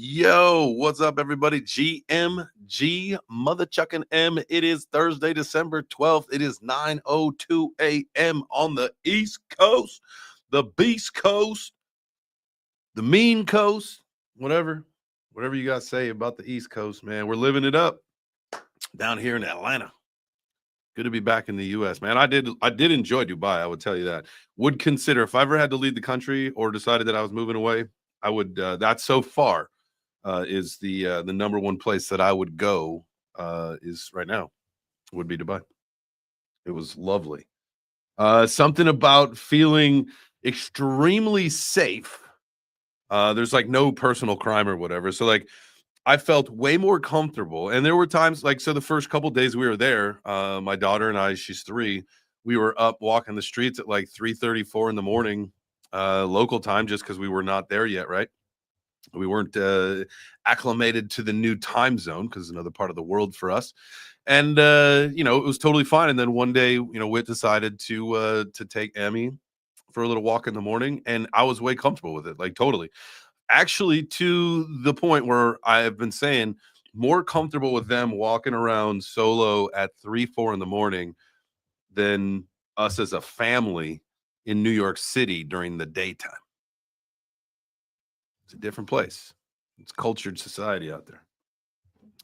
Yo, what's up, everybody? GMG, Mother Chuckin' M. It is Thursday, December 12th. It is 9:02 a.m. on the East Coast, the Beast Coast, the Mean Coast, whatever you guys say about the East Coast, man. We're living it up down here in Atlanta. Good to be back in the U.S., man. I did enjoy Dubai. I would tell you that. Would consider if I ever had to leave the country or decided that I was moving away, I would. That so far is the number one place that I would go. Is right now would be Dubai. It was lovely. Something about feeling extremely safe. There's like no personal crime or whatever, so like I felt way more comfortable. And there were times like, so the first couple days we were there, my daughter and I, she's 3, we were up walking the streets at like 3:34 in the morning, local time, just because we were not there yet, right? We weren't acclimated to the new time zone because it's another part of the world for us. And it was totally fine. And then one day, Whit decided to take Emmy for a little walk in the morning, and I was way comfortable with it, like totally. Actually, to the point where I have been saying more comfortable with them walking around solo at 3, 4 in the morning than us as a family in New York City during the daytime. It's a different place. It's cultured society out there.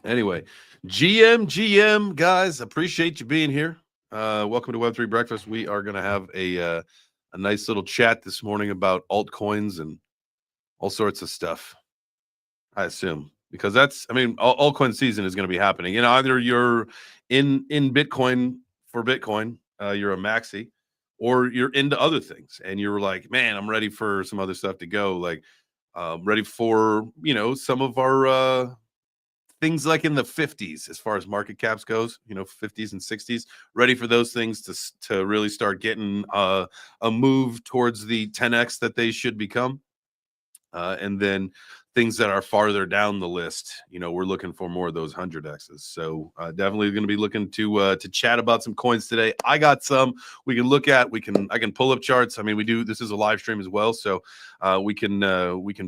Anyway, GM, guys, appreciate you being here. Welcome to Web3 Breakfast. We are going to have a nice little chat this morning about altcoins and all sorts of stuff, I assume, because altcoin season is going to be happening. Either you're in Bitcoin for Bitcoin, you're a maxi, or you're into other things and you're like, man, I'm ready for some other stuff to go. Like, ready for, some of our things like in the 50s as far as market caps goes, 50s and 60s, ready for those things to really start getting a move towards the 10x that they should become. And then things that are farther down the list, we're looking for more of those 100x's. So definitely going to be looking to chat about some coins today. I got some we can look at. I can pull up charts. I mean, this is a live stream as well, so we can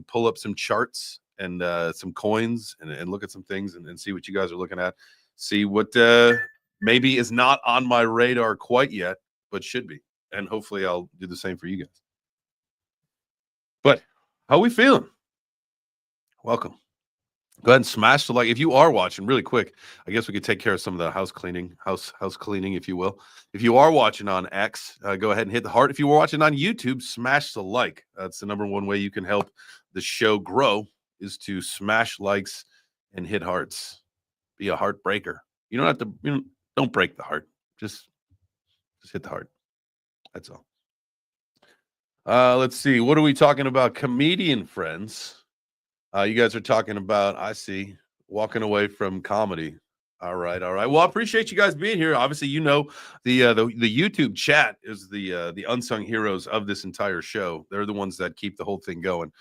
pull up some charts and some coins and look at some things and see what you guys are looking at. See what maybe is not on my radar quite yet, but should be. And hopefully I'll do the same for you guys. But how we feeling? Welcome. Go ahead and smash the like. If you are watching, really quick, I guess we could take care of some of the house cleaning, if you will. If you are watching on X, go ahead and hit the heart. If you were watching on YouTube, smash the like. That's the number one way you can help the show grow, is to smash likes and hit hearts. Be a heartbreaker. You don't have to. Don't break the heart. Just hit the heart. That's all. Let's see. What are we talking about? Comedian friends. You guys are talking about, I see, walking away from comedy. All right. Well, I appreciate you guys being here. Obviously, the YouTube chat is the unsung heroes of this entire show. They're the ones that keep the whole thing going.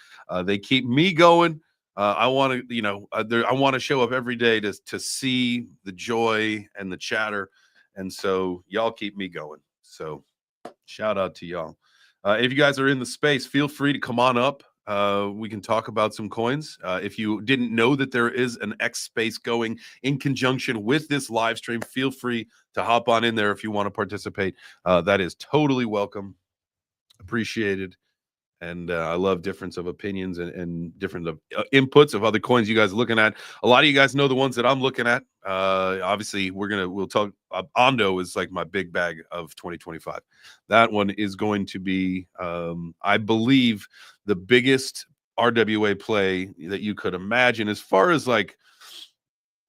They keep me going. I want to, I want to show up every day to see the joy and the chatter, and so y'all keep me going. So, shout out to y'all. If you guys are in the space, feel free to come on up. We can talk about some coins. If you didn't know that there is an X space going in conjunction with this live stream, feel free to hop on in there if you want to participate. That is totally welcome, appreciated. And I love difference of opinions and different inputs of other coins you guys are looking at. A lot of you guys know the ones that I'm looking at. Obviously, we'll talk. Ondo is like my big bag of 2025. That one is going to be, I believe, the biggest RWA play that you could imagine as far as like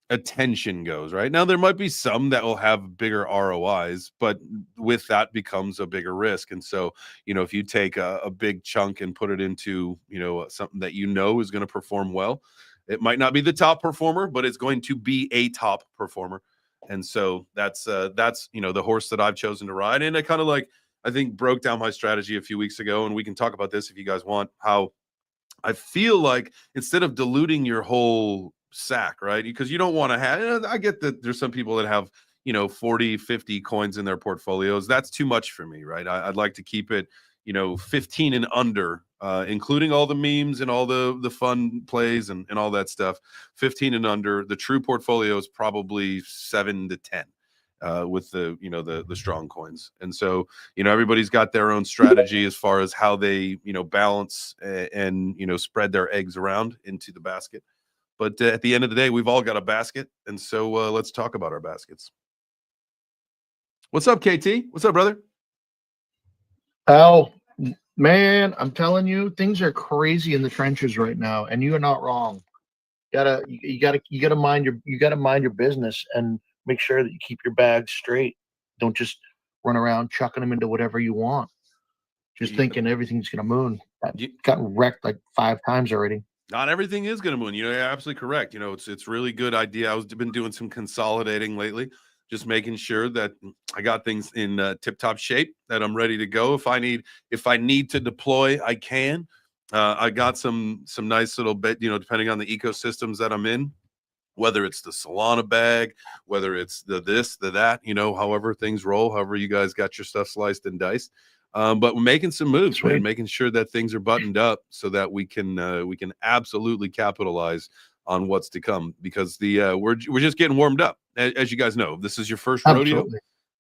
attention goes. Right now, there might be some that will have bigger ROIs, but with that becomes a bigger risk. And so, if you take a big chunk and put it into, something that is going to perform well, it might not be the top performer, but it's going to be a top performer. And so that's the horse that I've chosen to ride. And I kind of I think broke down my strategy a few weeks ago, and we can talk about this if you guys want, how I feel like instead of diluting your whole sack, right? Because you don't want to have, I get that there's some people that have, 40, 50 coins in their portfolios. That's too much for me, right? I'd like to keep it, 15 and under including all the memes and all the fun plays and all that stuff. 15 and under. The true portfolio is probably 7 to 10 with the strong coins. And so, everybody's got their own strategy as far as how they, balance and spread their eggs around into the basket. But at the end of the day, we've all got a basket. And so let's talk about our baskets. What's up, KT? What's up, brother? Oh, man, I'm telling you, things are crazy in the trenches right now, and you are not wrong. You gotta mind your business and make sure that you keep your bags straight. Don't just run around chucking them into whatever you want. Just thinking everything's gonna moon. I've gotten wrecked like 5 times already. Not everything is going to moon. You're absolutely correct. It's really good idea. I've been doing some consolidating lately, just making sure that I got things in tip-top shape, that I'm ready to go. If I need to deploy, I can. I got some nice little bit, depending on the ecosystems that I'm in, whether it's the Solana bag, whether it's the this, the that, however things roll, however you guys got your stuff sliced and diced. But we're making some moves, man, making sure that things are buttoned up so that we can absolutely capitalize on what's to come, because we're just getting warmed up. As you guys know, this is your first rodeo.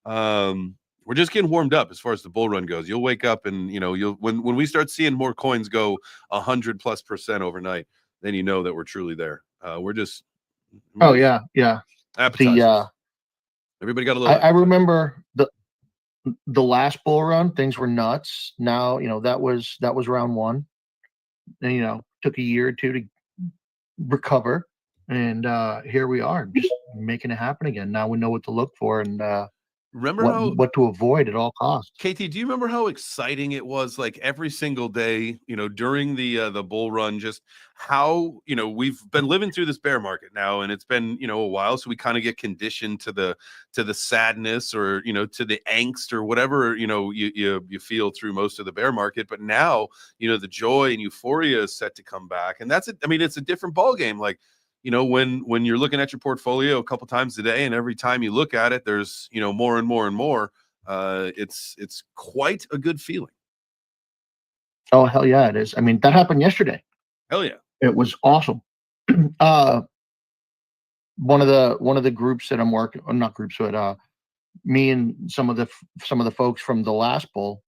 We're just getting warmed up as far as the bull run goes. You'll wake up and when we start seeing more coins go 100+% overnight, then you know that we're truly there. We're just yeah. Appetizers. Everybody got a little. I remember the last bull run, things were nuts. Now, that was round 1. And, took a year or 2 to recover. And here we are, just making it happen again. Now we know what to look for and remember what to avoid at all costs. KT, do you remember how exciting it was, like every single day, during the bull run, just how, we've been living through this bear market now, and it's been, a while. So we kind of get conditioned to the sadness or, to the angst or whatever, you feel through most of the bear market. But now, the joy and euphoria is set to come back. And that's it. I mean, it's a different ball game. Like, when you're looking at your portfolio a couple times a day, and every time you look at it, there's, more and more and more, it's quite a good feeling. Oh, hell yeah, it is. I mean, that happened yesterday. Hell yeah. It was awesome. One of the groups that I'm working, not groups, but me and some of the folks from the last bull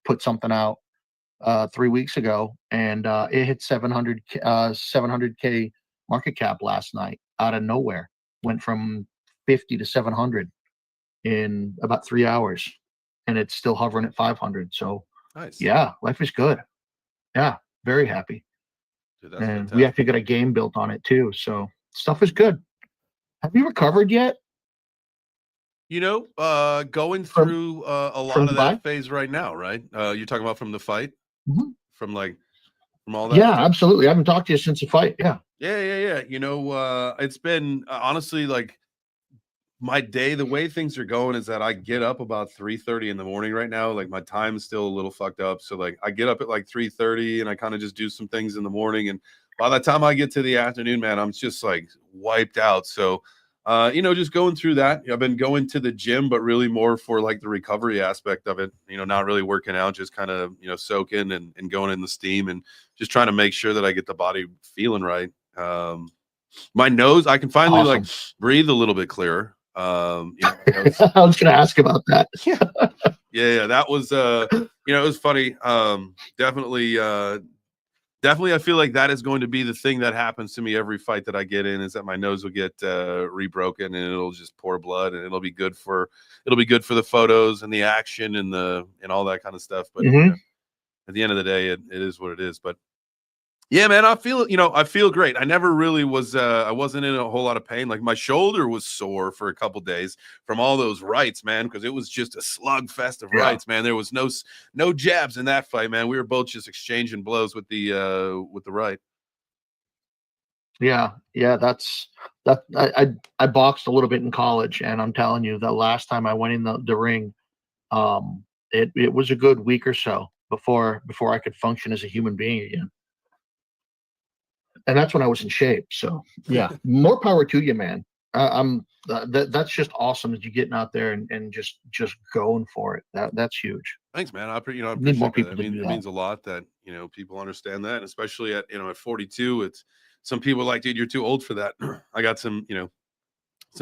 put something out 3 weeks ago, and it hit 700K market cap last night out of nowhere. Went from 50 to 700 in about 3 hours, and it's still hovering at 500. So nice. Yeah, life is good. Yeah, very happy. Dude, and fantastic. We actually got a game built on it too, so stuff is good. Have you recovered yet? Going through a lot of that phase right now, right? You're talking about from the fight, from all that. Yeah, stuff? Absolutely. I haven't talked to you since the fight. Yeah. Yeah. It's been honestly like my day. The way things are going is that I get up about 3:30 in the morning right now. Like my time is still a little fucked up, so like I get up at like 3:30 and I kind of just do some things in the morning. And by the time I get to the afternoon, man, I'm just like wiped out. So, just going through that. I've been going to the gym, but really more for like the recovery aspect of it. Not really working out, just kind of soaking and going in the steam and just trying to make sure that I get the body feeling right. My nose, I can finally like breathe a little bit clearer. I was going to ask about that. Yeah, that was it was funny. Definitely I feel like that is going to be the thing that happens to me every fight that I get in, is that my nose will get rebroken and it'll just pour blood, and it'll be good for the photos and the action and all that kind of stuff. But at the end of the day, it is what it is. But yeah, man, I feel great. I never really was, I wasn't in a whole lot of pain. Like my shoulder was sore for a couple days from all those rights, man, because it was just a slugfest of rights, man. There was no jabs in that fight, man. We were both just exchanging blows with the right. Yeah, that's that. I boxed a little bit in college, and I'm telling you, the last time I went in the ring, it was a good week or so before I could function as a human being again. And that's when I was in shape. So yeah, more power to you, man. That's just awesome that you're getting out there and just going for it. That's huge. Thanks, man. I Need more appreciate that. people to do It that. means a lot that people understand that, and especially at at 42. It's some people are like, dude, you're too old for that. I got some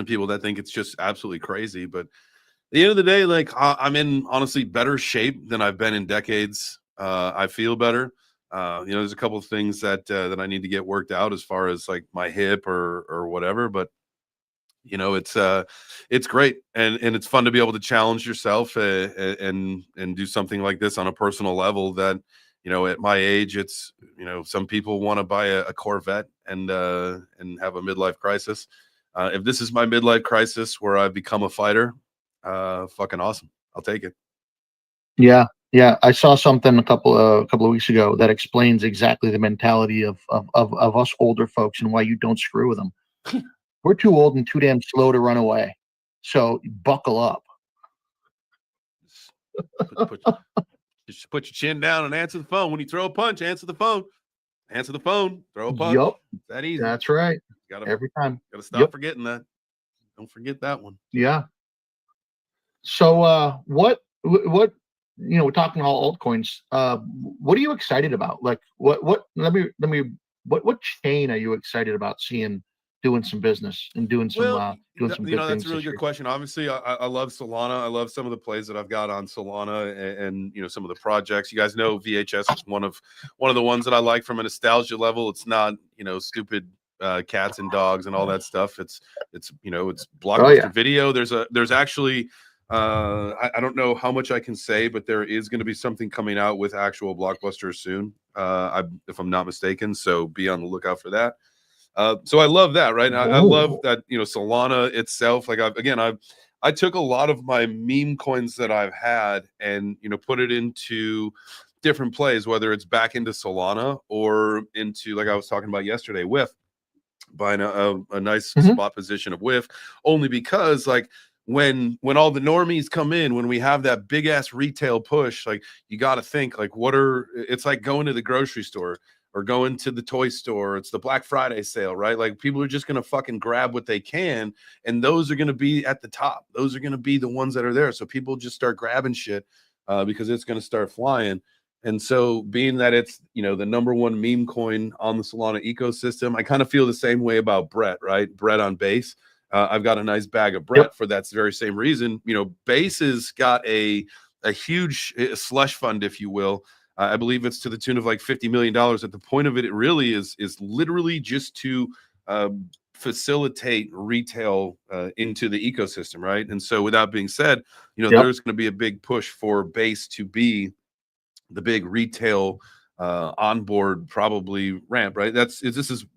people that think it's just absolutely crazy, but at the end of the day, like I'm in honestly better shape than I've been in decades. I feel better. There's a couple of things that I need to get worked out as far as like my hip or whatever, but it's great and it's fun to be able to challenge yourself and do something like this on a personal level that at my age it's some people want to buy a Corvette and have a midlife crisis. If this is my midlife crisis where I've become a fighter, fucking awesome. I'll take it. Yeah, yeah. I saw something a couple of weeks ago that explains exactly the mentality of us older folks and why you don't screw with them. We're too old and too damn slow to run away. So buckle up. Just just put your chin down and answer the phone. When you throw a punch, answer the phone. Answer the phone. Throw a punch. Yup, It's that easy. that's right. Gotta Every time. gotta stop Yep. forgetting that. Don't forget that one. Yeah. So what we're talking all altcoins. What are you excited about? Like what let me what chain are you excited about seeing doing some business and Well, doing some good that's a things really this good year? question. Obviously, I love Solana. I love some of the plays that I've got on Solana, and some of the projects. You guys know VHS is one of the ones that I like from a nostalgia level. It's not stupid cats and dogs and all that stuff. It's Oh yeah. blockbuster video. There's actually I don't know how much I can say, but there is going to be something coming out with actual blockbusters soon. If I'm not mistaken, so be on the lookout for that. So I love that, right? I love Oh. that, Solana itself. Like I took a lot of my meme coins that I've had and put it into different plays, whether it's back into Solana or into like I was talking about yesterday with buying a nice Mhm. spot position of whiff, only because like when all the normies come in, when we have that big ass retail push, like you got to think like it's like going to the grocery store or going to the toy store. It's the Black Friday sale, right? Like people are just gonna fucking grab what they can, and those are gonna be at the top. Those are gonna be the ones that are there. So people just start grabbing shit because it's gonna start flying. And so, being that it's the number one meme coin on the Solana ecosystem, I kind of feel the same way about Brett, right? Brett on base. I've got a nice bag of Yep. Brett for that very same reason. Base has got a huge slush fund, if you will. I believe it's to the tune of like $50 million. At the point of it, it really is literally just to facilitate retail into the ecosystem, right? And so, with that being said, Yep. there's going to be a big push for base to be the big retail onboard probably ramp, right?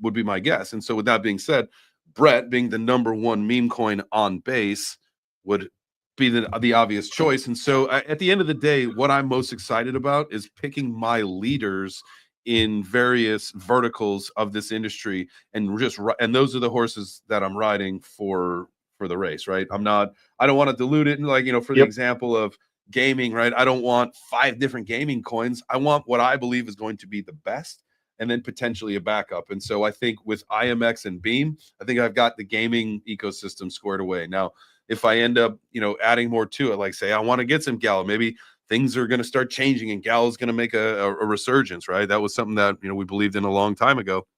Would be my guess. And so with that being said, Brett being the number one meme coin on base would be the obvious choice. And so at the end of the day, what I'm most excited about is picking my leaders in various verticals of this industry and those are the horses that I'm riding for the race, right? I don't want to dilute it and like, for the Yep. example of gaming, right? I don't want 5 different gaming coins. I want what I believe is going to be the best and then potentially a backup. And so I think with IMX and Beam, I think I've got the gaming ecosystem squared away. Now, if I end up, adding more to it, like say I want to get some Gal, maybe things are going to start changing and Gal is going to make a resurgence, right? That was something that, we believed in a long time ago.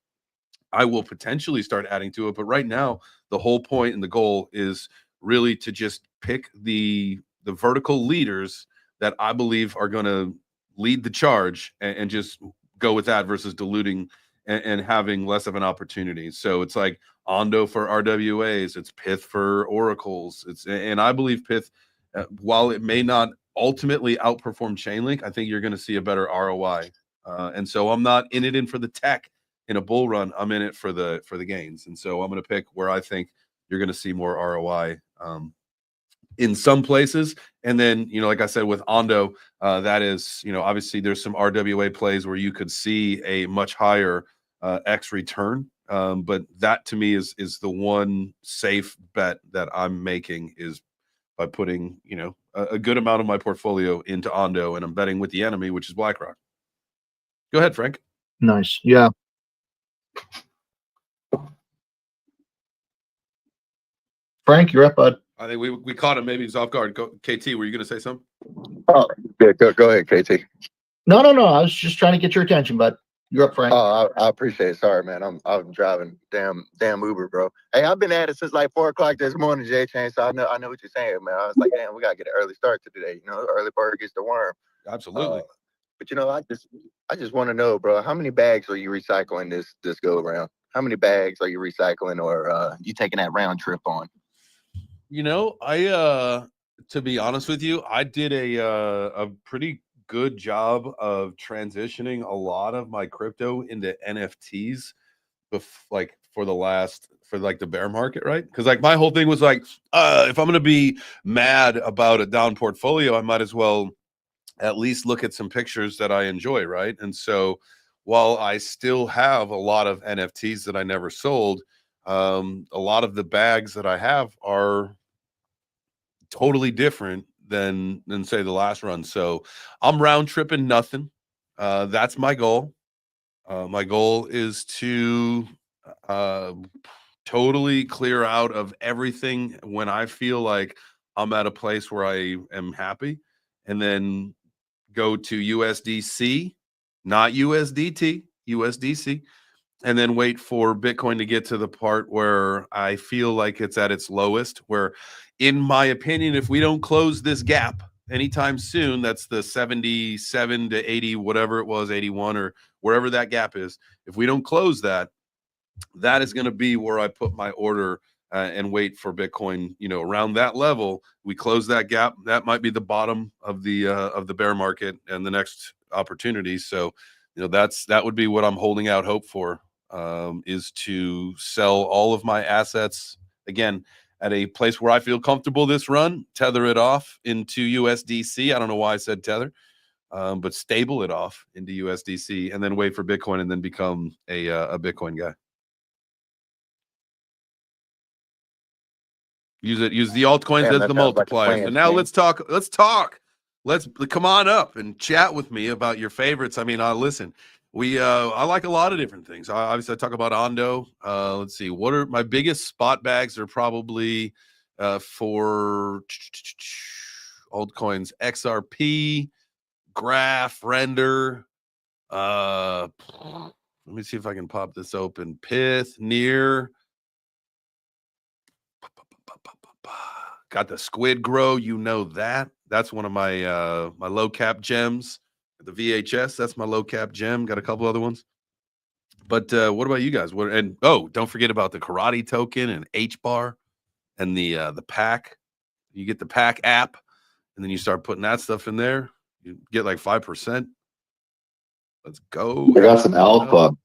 I will potentially start adding to it. But right now, the whole point and the goal is really to just pick the vertical leaders that I believe are going to lead the charge and just go with that versus diluting and having less of an opportunity. So it's like Ondo for RWAs, it's Pith for oracles. And I believe Pith, while it may not ultimately outperform Chainlink, I think you're going to see a better ROI. And so I'm not in it in for the tech in a bull run. I'm in it for the gains. And so I'm going to pick where I think you're going to see more ROI in some places. And then, like I said, with Ondo, that is, obviously there's some RWA plays where you could see a much higher X return. But that to me is the one safe bet that I'm making is by putting, a good amount of my portfolio into Ondo and I'm betting with the enemy, which is BlackRock. Go ahead, Frank. Nice. Yeah. Frank, you're up, bud. I think we caught him. Maybe he's off guard. KT, were you going to say something? Oh, yeah, go ahead, KT. No. I was just trying to get your attention, bud. You're up, Frank. Oh, I appreciate it. Sorry, man. I'm driving damn Uber, bro. Hey, I've been at it since like 4 o'clock this morning, J Chain. So I know what you're saying, man. I was like, damn, we gotta get an early start to today. You know, early bird gets the worm. Absolutely. But you know, I just want to know, bro, how many bags are you recycling this go around? How many bags are you recycling, or you taking that round trip on? You know, to be honest with you, I did a pretty good job of transitioning a lot of my crypto into NFTs for the bear market, right? Because like my whole thing was like, if I'm gonna be mad about a down portfolio, I might as well at least look at some pictures that I enjoy, right? And so while I still have a lot of NFTs that I never sold, a lot of the bags that I have are totally different than say the last run. So I'm round tripping nothing. That's my goal. My goal is to uh, totally clear out of everything when I feel like I'm at a place where I am happy, and then go to USDC, not USDT, USDC, and then wait for Bitcoin to get to the part where I feel like it's at its lowest, where, in my opinion, if we don't close this gap anytime soon, that's the 77 to 80, whatever it was, 81 or wherever that gap is. If we don't close that, that is going to be where I put my order and wait for Bitcoin. You know, around that level, we close that gap. That might be the bottom of the bear market and the next opportunity. So, you know, that would be what I'm holding out hope for, is to sell all of my assets again at a place where I feel comfortable this run, tether it off into USDC. I don't know why I said tether, but stable it off into USDC and then wait for Bitcoin and then become a Bitcoin guy. Use the altcoins as the multipliers. And now let's talk. Let's come on up and chat with me about your favorites. I mean, listen, I like a lot of different things. Obviously I talk about Ondo. Let's see, what are my biggest spot bags are probably for altcoins: XRP, Graph, Render. Let me see if I can pop this open. Pith, Near. Got the Squid Grow, you know that. That's one of my my low cap gems. The VHS, that's my low cap gem. Got a couple other ones. But what about you guys? Don't forget about the Karate token and H bar and the pack. You get the pack app, and then you start putting that stuff in there. You get like 5%. Let's go. I got some alpha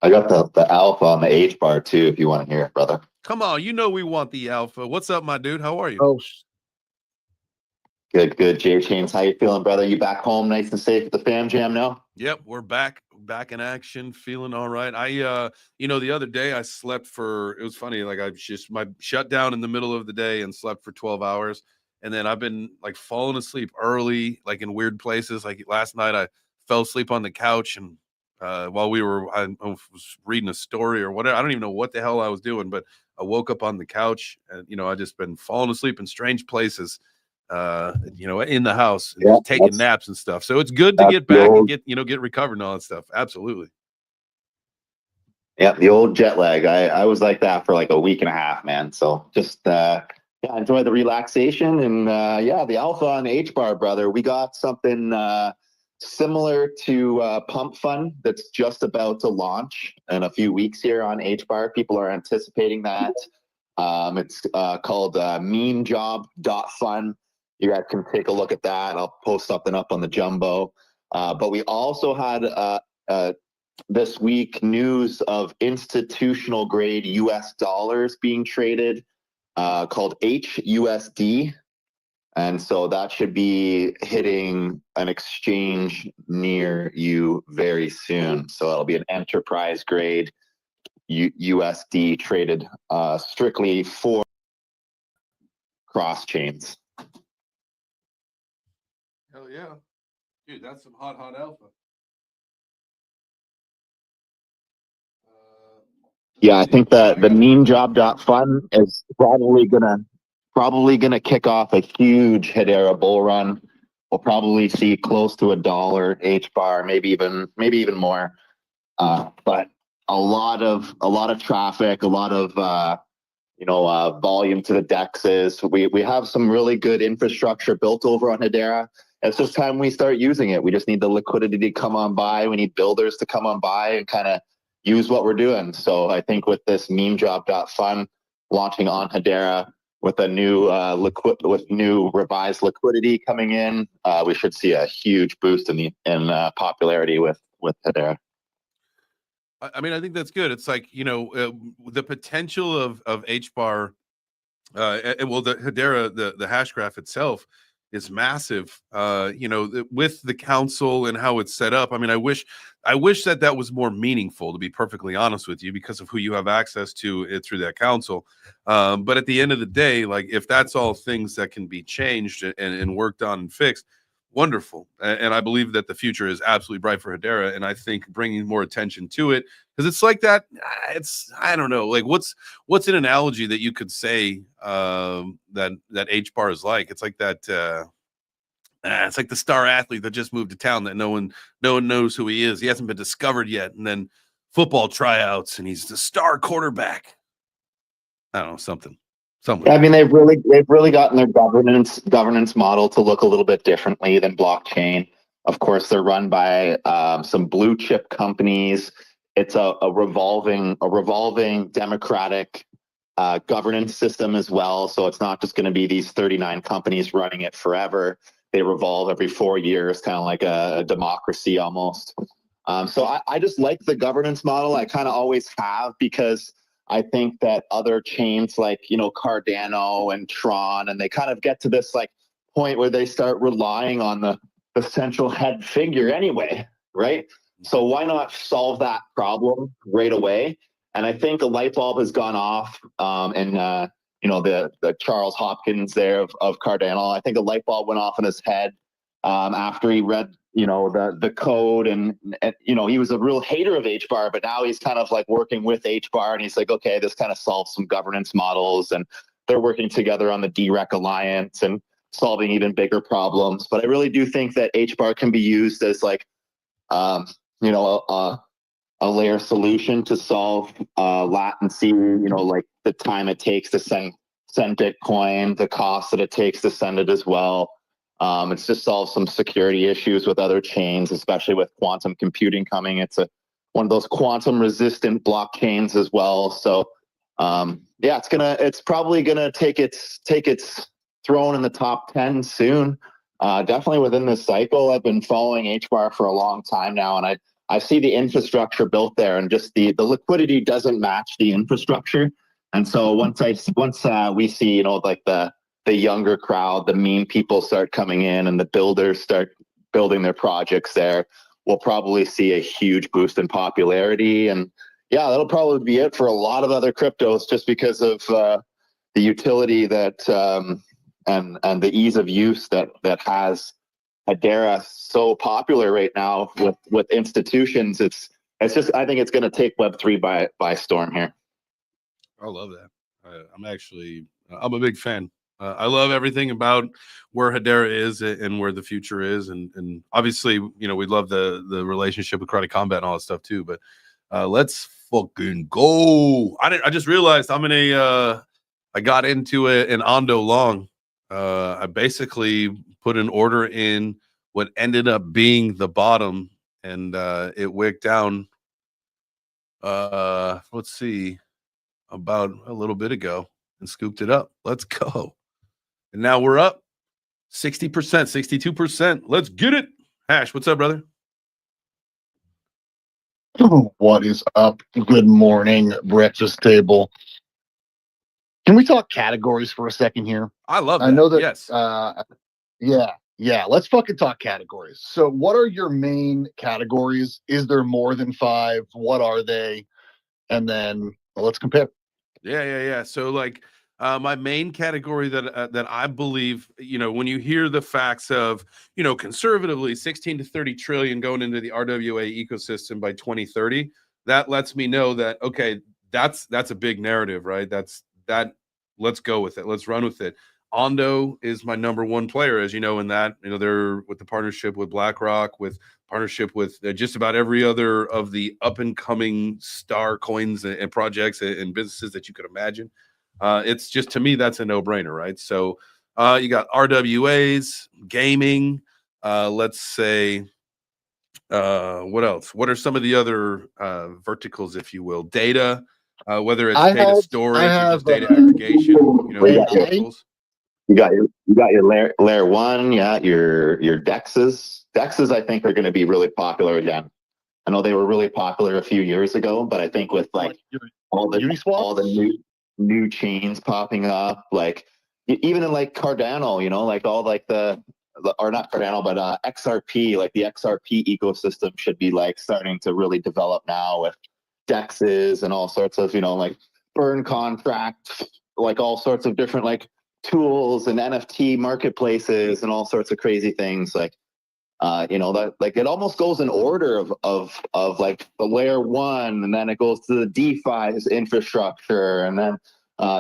I got the alpha on the H bar too, if you want to hear it, brother. Come on, you know we want the alpha. What's up, my dude? How are you? Oh, Good. J Chains, how you feeling, brother? You back home nice and safe at the fam jam now? Yep, we're back in action, feeling all right. The other day I slept it was funny, like I just my shut down in the middle of the day and slept for 12 hours. And then I've been like falling asleep early, like in weird places. Like last night I fell asleep on the couch and while I was reading a story or whatever. I don't even know what the hell I was doing, but I woke up on the couch and I just been falling asleep in strange places, in the house, and just taking naps and stuff. So it's good to get back and get recovered and all that stuff. Absolutely. Yeah, the old jet lag. I was like that for like a week and a half, man. So just enjoy the relaxation and the alpha on the H bar, brother. We got something similar to Pump Fund that's just about to launch in a few weeks here on H bar. People are anticipating that. It's called memejob.fun. You guys can take a look at that. I'll post something up on the Jumbo. But we also had this week news of institutional grade US dollars being traded called HUSD. And so that should be hitting an exchange near you very soon. So it'll be an enterprise grade USD traded strictly for cross chains. Hell yeah. Dude, that's some hot alpha. Yeah, I think that the meme job.fun is probably gonna kick off a huge Hedera bull run. We'll probably see close to $1 H bar, maybe even more. But a lot of traffic, a lot of volume to the dexes. We have some really good infrastructure built over on Hedera. It's just time we start using it. We just need the liquidity to come on by. We need builders to come on by and kind of use what we're doing. So I think with this memejob.fun launching on Hedera with a new new revised liquidity coming in, we should see a huge boost in popularity with Hedera. I mean, I think that's good. It's like, the potential of HBAR, and well, the Hedera, the hash graph itself is massive. With the council and how it's set up. I mean, I wish that was more meaningful, to be perfectly honest with you, because of who you have access to it through that council. But at the end of the day, like, if that's all things that can be changed and worked on and fixed, wonderful. And I believe that the future is absolutely bright for Hedera. And I think bringing more attention to it, because it's like that. I don't know, like what's an analogy that you could say that HBAR is like? It's like that. It's like the star athlete that just moved to town that no one knows who he is. He hasn't been discovered yet, and then football tryouts, and he's the star quarterback. I don't know, something. I mean, they've really gotten their governance model to look a little bit differently than blockchain. Of course, they're run by some blue chip companies. It's a revolving democratic governance system as well. So it's not just going to be these 39 companies running it forever. They revolve every 4 years, kind of like a democracy almost. So I just like the governance model. I kind of always have, because I think that other chains like, Cardano and Tron, and they kind of get to this like point where they start relying on the central head figure anyway, right? So why not solve that problem right away? And I think a light bulb has gone off, the Charles Hopkins there of Cardano. I think a light bulb went off in his head after he read, the code, and he was a real hater of HBAR, but now he's kind of like working with HBAR, and he's like, okay, this kind of solves some governance models, and they're working together on the DREC alliance and solving even bigger problems. But I really do think that HBAR can be used as like, a layer solution to solve latency, like the time it takes to send Bitcoin, the cost that it takes to send it as well. It's just solved some security issues with other chains, especially with quantum computing coming. It's one of those quantum resistant blockchains as well. So it's probably gonna take its throne in the top 10 soon. Definitely within this cycle. I've been following HBAR for a long time now, and I see the infrastructure built there, and just the liquidity doesn't match the infrastructure. And so once we see, like the younger crowd, the meme people start coming in, and the builders start building their projects there, we'll probably see a huge boost in popularity. And yeah, that'll probably be it for a lot of other cryptos, just because of the utility that and the ease of use that has Hedera so popular right now with institutions. It's just, I think it's going to take Web3 by storm here. I love that. I'm a big fan. I love everything about where Hedera is and where the future is, and obviously, we love the relationship with Karate Combat and all that stuff too. But let's fucking go! I just realized I got into an Ondo long. I basically put an order in what ended up being the bottom, and it wicked down. Let's see, about a little bit ago, and scooped it up. Let's go. And now we're up 60%, 62%. Let's get it. Hash, what's up, brother? What is up? Good morning, breakfast table. Can we talk categories for a second here? I love that. I know that. Yes. Yeah. Let's fucking talk categories. So, what are your main categories? Is there more than 5? What are they? And then let's compare. Yeah. So, like, my main category that I believe, when you hear the facts of, conservatively 16 to 30 trillion going into the RWA ecosystem by 2030, that lets me know that, okay, that's a big narrative, right? That. Let's go with it. Let's run with it. Ondo is my number one player, as you know, in that, you know, they're with the partnership with BlackRock, with partnership with just about every other of the up and coming star coins and projects and businesses that you could imagine. It's just, to me, that's a no brainer, right? So you got RWAs, gaming, let's say, what else? What are some of the other verticals, if you will? Data, whether it's data storage or just data aggregation, you know, AI. verticals. You got your layer one, yeah, your DEXs. DEXs, I think, are going to be really popular again. I know they were really popular a few years ago, but I think with like all the new chains popping up, like even in like Cardano, you know, like all like or not Cardano, but XRP, like the XRP ecosystem should be like starting to really develop now with DEXs and all sorts of, you know, like burn contracts, like all sorts of different like tools and NFT marketplaces and all sorts of crazy things. Like, you know, that like it almost goes in order of like the layer one, and then it goes to the DeFi infrastructure, and then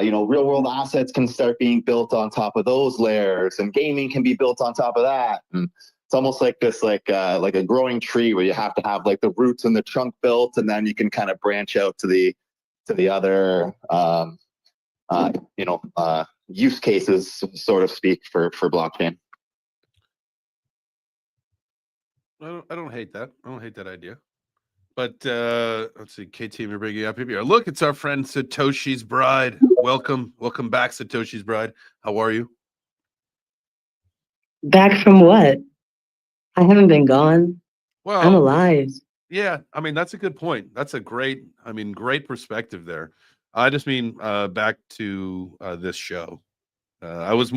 you know, real world assets can start being built on top of those layers, and gaming can be built on top of that. And it's almost like this, like a growing tree where you have to have like the roots and the trunk built, and then you can kind of branch out to the other you know, use cases, sort of speak, for blockchain. I don't hate that. I don't hate that idea. But let's see, KT, we're bringing up here. Look, it's our friend Satoshi's Bride. Welcome back, Satoshi's Bride. How are you? Back from what? I haven't been gone. Well, I'm alive. Yeah, I mean, that's a good point. That's a great perspective there. I just mean back to this show. I was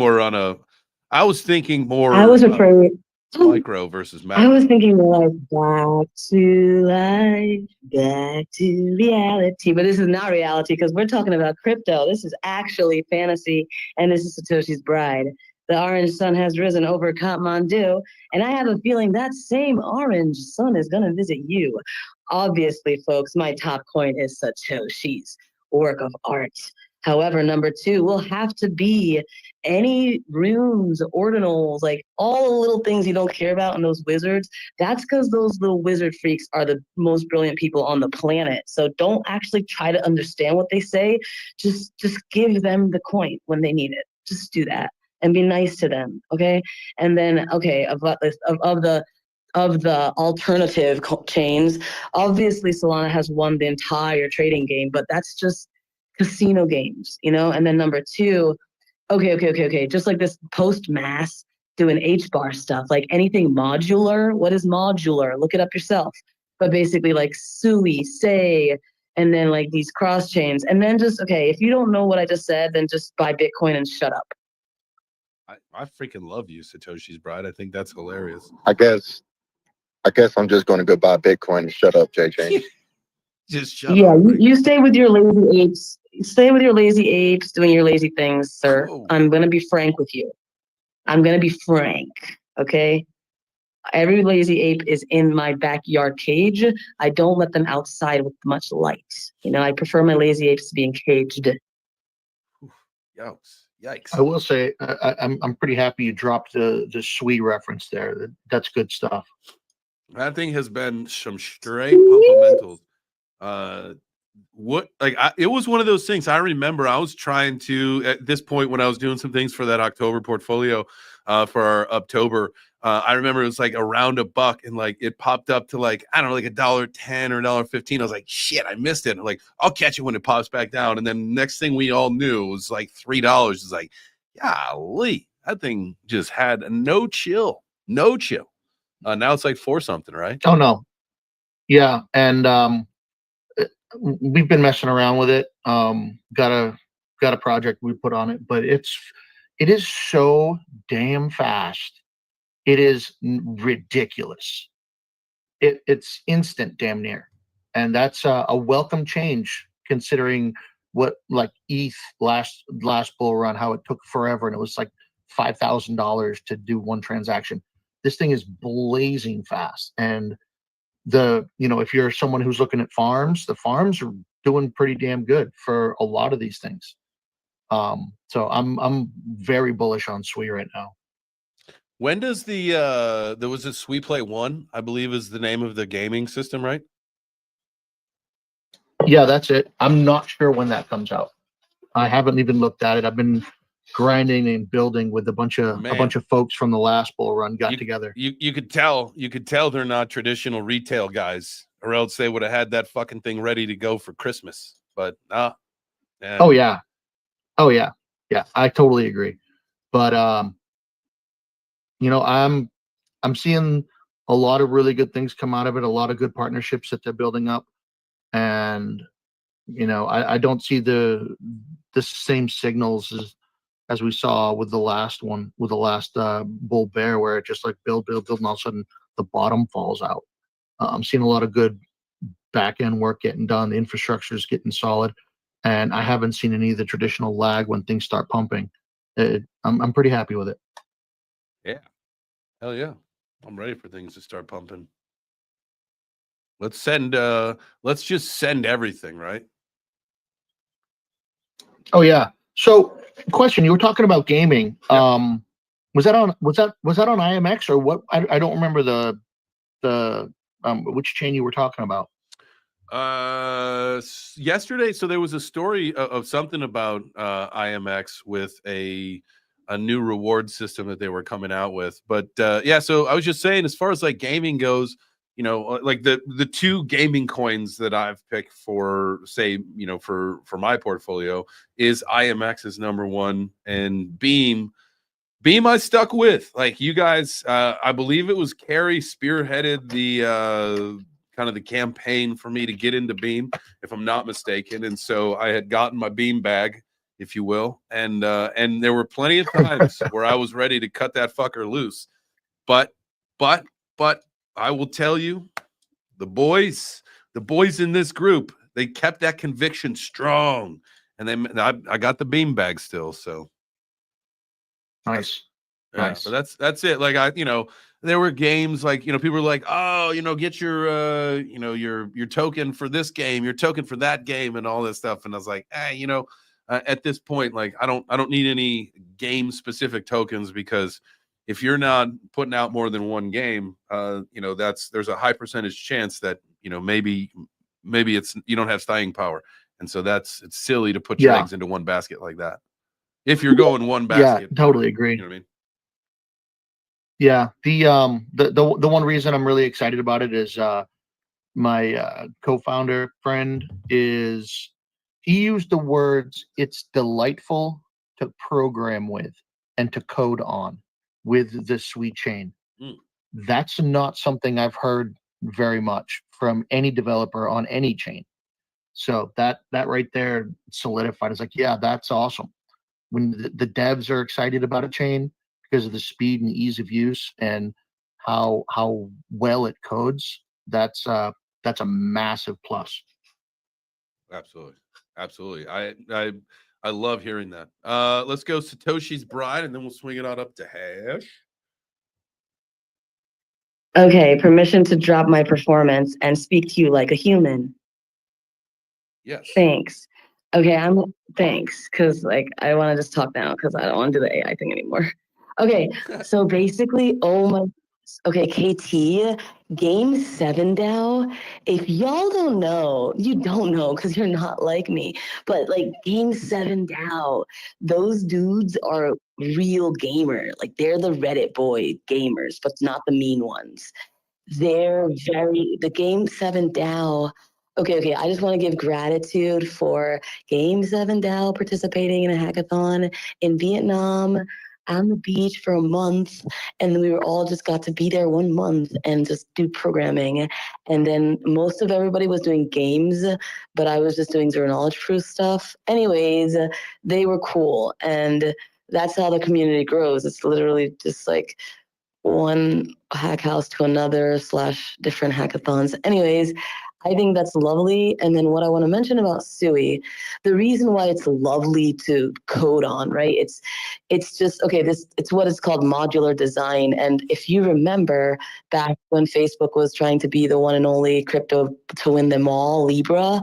thinking more I was afraid. micro versus macro. I was thinking more like back to life, back to reality. But this is not reality because we're talking about crypto. This is actually fantasy, and this is Satoshi's Bride. The orange sun has risen over Kathmandu, and I have a feeling that same orange sun is going to visit you. Obviously, folks, my top coin is Satoshi's work of art. However, number two will have to be any runes, ordinals, like all the little things you don't care about in those wizards. That's because those little wizard freaks are the most brilliant people on the planet. So don't actually try to understand what they say. Just give them the coin when they need it. Just do that and be nice to them, okay? And then, okay, of the alternative chains, obviously Solana has won the entire trading game, but that's just casino games, you know? And then number two, okay. Just like this post-mass doing H-bar stuff, like anything modular. What is modular? Look it up yourself. But basically like Sui, Say, and then like these cross chains. And then just, okay, if you don't know what I just said, then just buy Bitcoin and shut up. I freaking love you, Satoshi's Bride. I think that's hilarious. I guess I'm just going to go buy Bitcoin and shut up, JJ. Just shut Yeah, up. you stay with your lazy apes. Stay with your lazy apes doing your lazy things, sir. Oh. I'm going to be frank with you. I'm going to be frank, okay? Every lazy ape is in my backyard cage. I don't let them outside with much light. You know, I prefer my lazy apes to being caged. Yikes. I will say I'm pretty happy you dropped the Sui reference there. That's good stuff. That thing has been some straight fundamentals. It was one of those things. I remember I was trying to, at this point when I was doing some things for that October portfolio, for our October, I remember it was like around $1 and like it popped up to like, I don't know, like $1.10 or $1.15. I was like, shit, I missed it. I'm like, I'll catch it when it pops back down. And then next thing we all knew, it was like $3. It's like, golly, that thing just had no chill. Now it's like 4 something, right? Oh no. Yeah. And we've been messing around with it. Got a project we put on it, but it is so damn fast. It is ridiculous. It's instant, damn near, and that's a welcome change considering what like ETH last bull run, how it took forever, and it was like $5,000 to do one transaction. This thing is blazing fast, and if you're someone who's looking at farms, the farms are doing pretty damn good for a lot of these things. So I'm very bullish on Sui right now. When does there was a Sui Play 1, I believe is the name of the gaming system, right? Yeah, that's it. I'm not sure when that comes out. I haven't even looked at it. I've been grinding and building with a bunch of folks from the last bull run got together. You could tell they're not traditional retail guys, or else they would have had that fucking thing ready to go for Christmas. But nah. Oh yeah. Yeah, I totally agree. But I'm seeing a lot of really good things come out of it, a lot of good partnerships that they're building up. And I don't see the same signals as we saw with the last one, with the last bull bear, where it just like build, and all of a sudden the bottom falls out. I'm seeing a lot of good back end work getting done. The infrastructure is getting solid, and I haven't seen any of the traditional lag when things start pumping. I'm pretty happy with it. Yeah, hell yeah, I'm ready for things to start pumping. Let's just send everything, right? Oh yeah. So, question: you were talking about gaming. Yep. Was that on IMX or what? I don't remember the which chain you were talking about. Yesterday, so there was a story of something about IMX with a new reward system that they were coming out with. But yeah, so I was just saying, as far as like gaming goes, like the two gaming coins that I've picked for, say, for my portfolio is IMX is number one, and Beam I stuck with. Like, you guys, I believe it was Carrie spearheaded the kind of the campaign for me to get into Beam, if I'm not mistaken. And so I had gotten my Beam bag, if you will, and there were plenty of times where I was ready to cut that fucker loose. But I will tell you, the boys in this group, they kept that conviction strong, and I got the Beam bag still. So nice. Yeah, nice. But that's it. Like, there were games like, people were like, oh, get your your token for this game, your token for that game, and all this stuff. And I was like, at this point, like, I don't need any game specific tokens, because if you're not putting out more than one game, there's a high percentage chance that, maybe it's, you don't have staying power. And so it's silly to put your eggs into one basket like that. If you're going one basket. Yeah, totally agree. You know what I mean? Yeah. The one reason I'm really excited about it is my co-founder friend he used the words, it's delightful to program with and to code on with the Sweet chain. That's not something I've heard very much from any developer on any chain. So that right there solidified. It's like, yeah, that's awesome. When the devs are excited about a chain because of the speed and ease of use and how well it codes, that's a massive plus. Absolutely. I love hearing that. Let's go Satoshi's Bride, and then we'll swing it on up to Hash. Okay, permission to drop my performance and speak to you like a human. Yes. Thanks. Okay, thanks, because like I want to just talk now because I don't want to do the AI thing anymore. Okay, so basically, okay, KT, Game 7 DAO. If y'all don't know, you don't know because you're not like me. But like Game 7 DAO, those dudes are real gamer. Like, they're the Reddit boy gamers, but not the mean ones. The Game 7 DAO. Okay. I just want to give gratitude for Game 7 DAO participating in a hackathon in Vietnam on the beach for a month. And we were all just got to be there 1 month and just do programming. And then most of everybody was doing games, but I was just doing zero knowledge proof stuff. Anyways, they were cool. And that's how the community grows. It's literally just like one hack house to another / different hackathons. Anyways, I think that's lovely. And then what I want to mention about Sui, the reason why it's lovely to code on, right? It's just, okay, it's what is called modular design. And if you remember back when Facebook was trying to be the one and only crypto to win them all, Libra,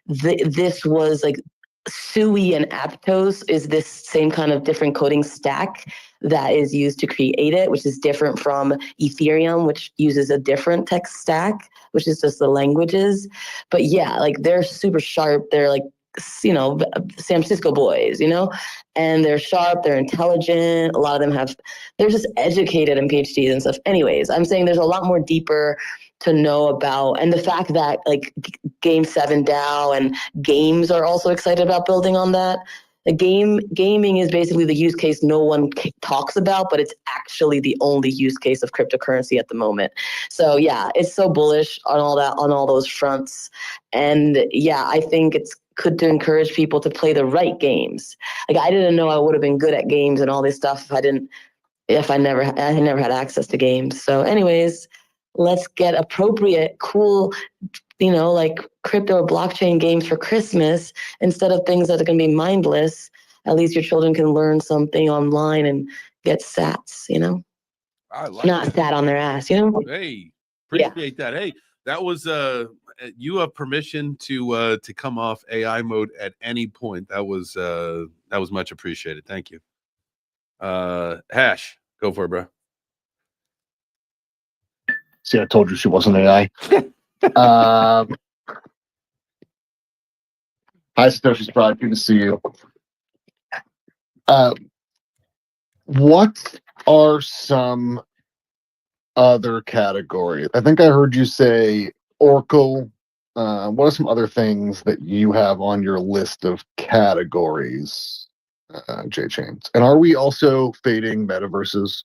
this was like SUI and Aptos is this same kind of different coding stack that is used to create it, which is different from Ethereum, which uses a different tech stack, which is just the languages. But yeah, like they're super sharp. They're like, you know, San Francisco boys, you know, and they're sharp, they're intelligent. A lot of them they're just educated in PhDs and stuff. Anyways, I'm saying there's a lot more deeper to know about. And the fact that like Game 7 DAO and games are also excited about building on that. Gaming is basically the use case no one talks about, but it's actually the only use case of cryptocurrency at the moment. So yeah, it's so bullish on all that, on all those fronts. And yeah, I think it's could to encourage people to play the right games. Like I didn't know I would have been good at games and all this stuff if I never had access to games. So anyways, let's get appropriate, cool, you know, like crypto or blockchain games for Christmas instead of things that are going to be mindless. At least your children can learn something online and get sats, you know, I like not that. sat on their ass, you know. Hey, appreciate that. Hey, that was you have permission to come off AI mode at any point. That was much appreciated. Thank you. Hash, go for it, bro. See, I told you she wasn't AI. Hi, Satoshi's Pride. Good to see you. What are some other categories? I think I heard you say Oracle. What are some other things that you have on your list of categories, J-Chains? And are we also fading metaverses?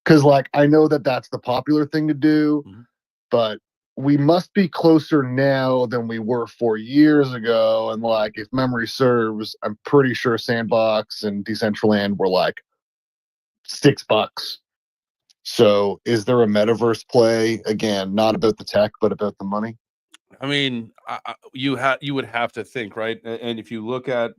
Because, like, I know that that's the popular thing to do, but we must be closer now than we were 4 years ago. And, like, if memory serves, I'm pretty sure Sandbox and Decentraland were like $6. So is there a metaverse play? Again, not about the tech, but about the money? I mean, you would have to think, right? And if you look at,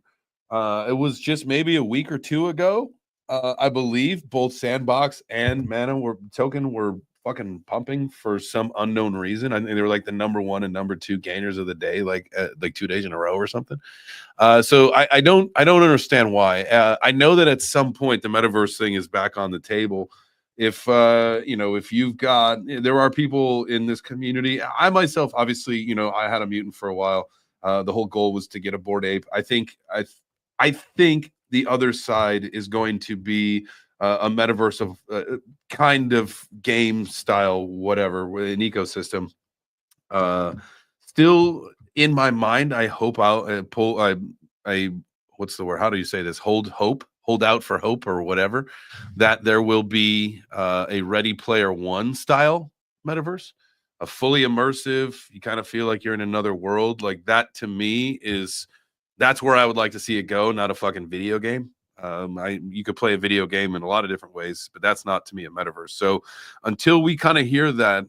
it was just maybe a week or two ago, I believe both Sandbox and Mana Token were fucking pumping for some unknown reason. I think they were like the number 1 and number 2 gainers of the day, like 2 days in a row or something. So I don't understand why. I know that at some point the metaverse thing is back on the table. If you know, if you've got, there are people in this community. I myself, obviously, you know, I had a mutant for a while. The whole goal was to get a Bored Ape. I think the other side is going to be a metaverse of kind of game style, whatever, with an ecosystem. Still in my mind, I hope I'll pull. I what's the word? How do you say this? Hold out for hope, or whatever. That there will be a Ready Player One style metaverse, a fully immersive. You kind of feel like you're in another world. Like that to me that's where I would like to see it go. Not a fucking video game. You could play a video game in a lot of different ways, but that's not to me a metaverse. So until we kind of hear that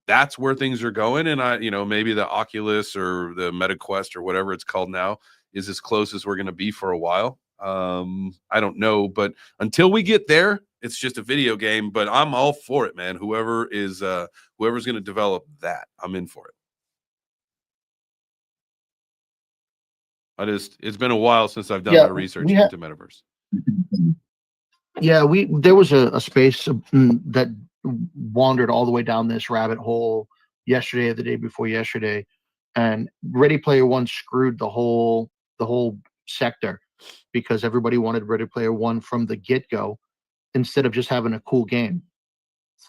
that's where things are going, and you know, maybe the Oculus or the MetaQuest or whatever it's called now is as close as we're going to be for a while. I don't know, but until we get there, it's just a video game. But I'm all for it, man. Whoever's going to develop that, I'm in for it. It's been a while since I've done my research into metaverse. Yeah, there was a space that wandered all the way down this rabbit hole yesterday or the day before yesterday, and Ready Player One screwed the whole sector because everybody wanted Ready Player One from the get-go instead of just having a cool game.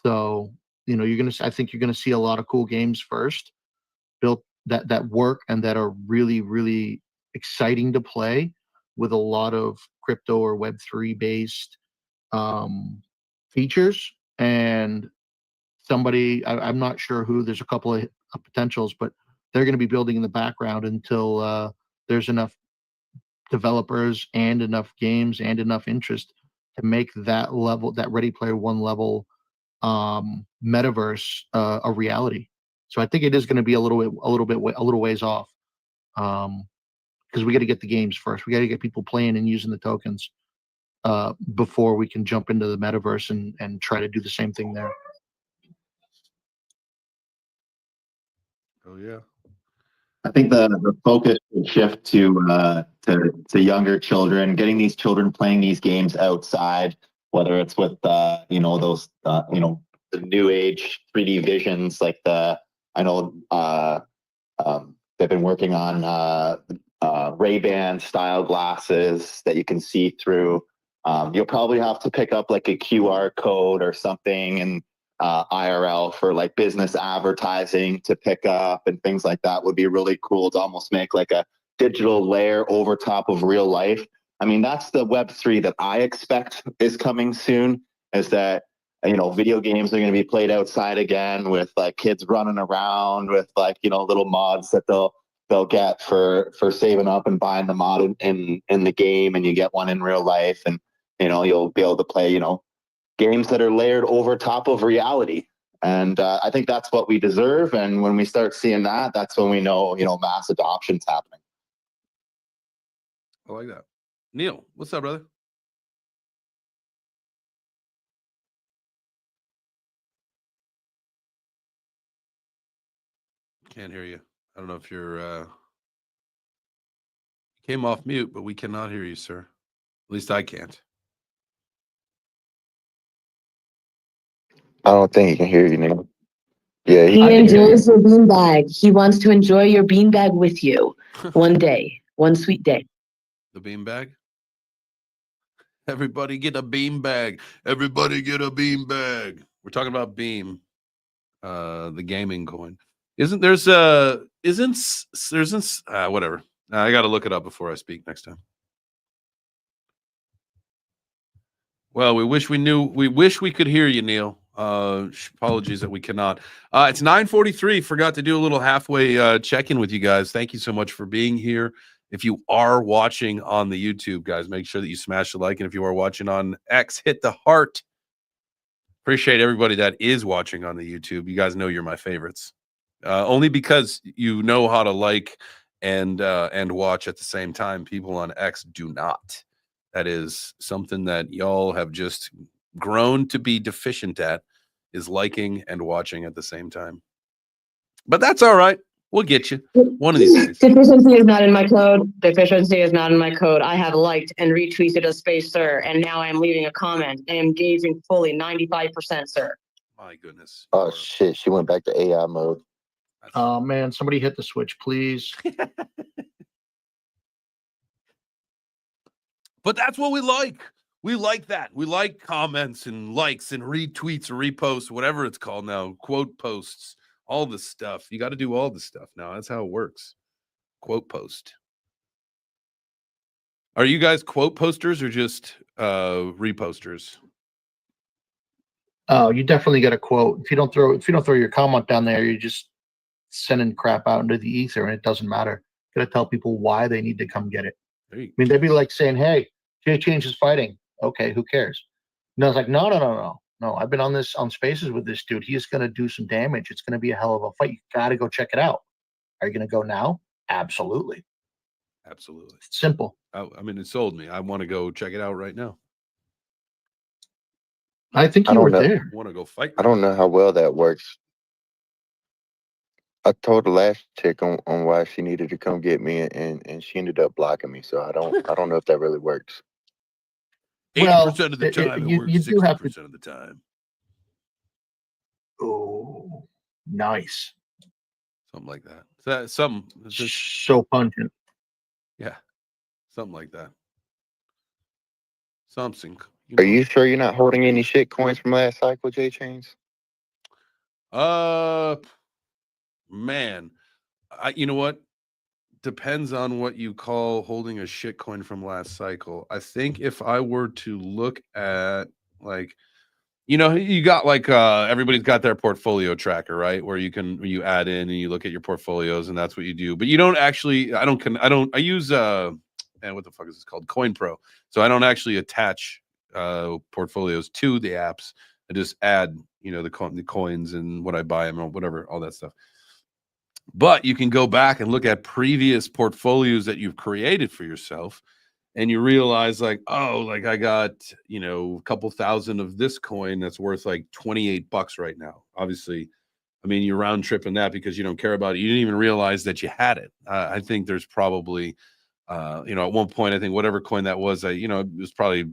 So, you know, I think you're gonna see a lot of cool games first built that work and that are really, really exciting to play with a lot of crypto or Web3 based features. And I'm not sure who, there's a couple of potentials, but they're going to be building in the background until there's enough developers and enough games and enough interest to make that level, that Ready Player One level metaverse a reality. So I think it is going to be a little ways off, because we got to get the games first. We got to get people playing and using the tokens before we can jump into the metaverse and try to do the same thing there. Oh yeah. I think the focus should shift to younger children, getting these children playing these games outside, whether it's with those the new age 3D visions like I know they've been working on Ray-Ban style glasses that you can see through. You'll probably have to pick up like a QR code or something and IRL for like business advertising to pick up and things like that would be really cool to almost make like a digital layer over top of real life. I mean, that's the Web3 that I expect is coming soon, is that video games are going to be played outside again with like kids running around with like little mods that they'll get for saving up and buying the mod in the game, and you get one in real life, and you'll be able to play games that are layered over top of reality. And I think that's what we deserve. And when we start seeing that, that's when we know mass adoption's happening. I like that. Neil, what's up, brother? Can't hear you. I don't know if you're came off mute, but we cannot hear you, sir. At least I can't. I don't think he can hear you, nigga. Yeah, He I can hear enjoys your beanbag. He wants to enjoy your beanbag with you one day, one sweet day. The beanbag? Everybody get a beanbag. Everybody get a beanbag. We're talking about Beam, the gaming coin. Whatever. I got to look it up before I speak next time. Well, we wish we could hear you, Neil. Apologies that we cannot. It's 9:43. Forgot to do a little halfway check-in with you guys. Thank you so much for being here. If you are watching on the YouTube, guys, make sure that you smash the like. And if you are watching on X, hit the heart. Appreciate everybody that is watching on the YouTube. You guys know you're my favorites. Only because you know how to like and watch at the same time. People on X do not. That is something that y'all have just grown to be deficient at, is liking and watching at the same time. But that's all right. We'll get you one of these days. Deficiency is not in my code. Deficiency is not in my code. I have liked and retweeted a space, sir, and now I am leaving a comment. I am engaging fully, 95%, sir. My goodness. Oh shit, she went back to AI mode. Oh man, somebody hit the switch, please. But that's what we like. We like that. We like comments and likes and retweets or reposts, whatever it's called now, quote posts, all this stuff. You got to do all this stuff now. That's how it works. Quote post. Are you guys quote posters or just reposters? Oh, you definitely get a quote. If you don't throw your comment down there, you're just sending crap out into the ether, and it doesn't matter. You gotta tell people why they need to come get it. I mean, they'd be like saying, "Hey, Jay Change is fighting." Okay, who cares? And I was like, no. I've been on spaces with this dude. He's gonna do some damage. It's gonna be a hell of a fight. You gotta go check it out. Are you gonna go now? Absolutely. Absolutely. It's simple. I mean, it sold me. I want to go check it out right now. I think I you don't were know. there. I want to go fight. I don't know how well that works. I told the last chick on why she needed to come get me, and she ended up blocking me. So I don't know if that really works. 80% of the time, it works. You do have to. 60% of the time. Oh, nice. Something like that. So pungent. Yeah, something like that. Something. Are you sure you're not holding any shit coins from last cycle, J Chains? Man, you know what? Depends on what you call holding a shit coin from last cycle. I think if I were to look at like, you got like everybody's got their portfolio tracker, right? Where you add in and you look at your portfolios, and that's what you do. But you don't actually. I use and what the fuck is this called? Coin Pro. So I don't actually attach portfolios to the apps. I just add the coins and what I buy them or whatever, all that stuff. But you can go back and look at previous portfolios that you've created for yourself, and you realize like, oh, like I got, a couple thousand of this coin that's worth like $28 right now. Obviously, I mean, you're round tripping that because you don't care about it. You didn't even realize that you had it. I think there's probably, at one point, I think whatever coin that was, it was probably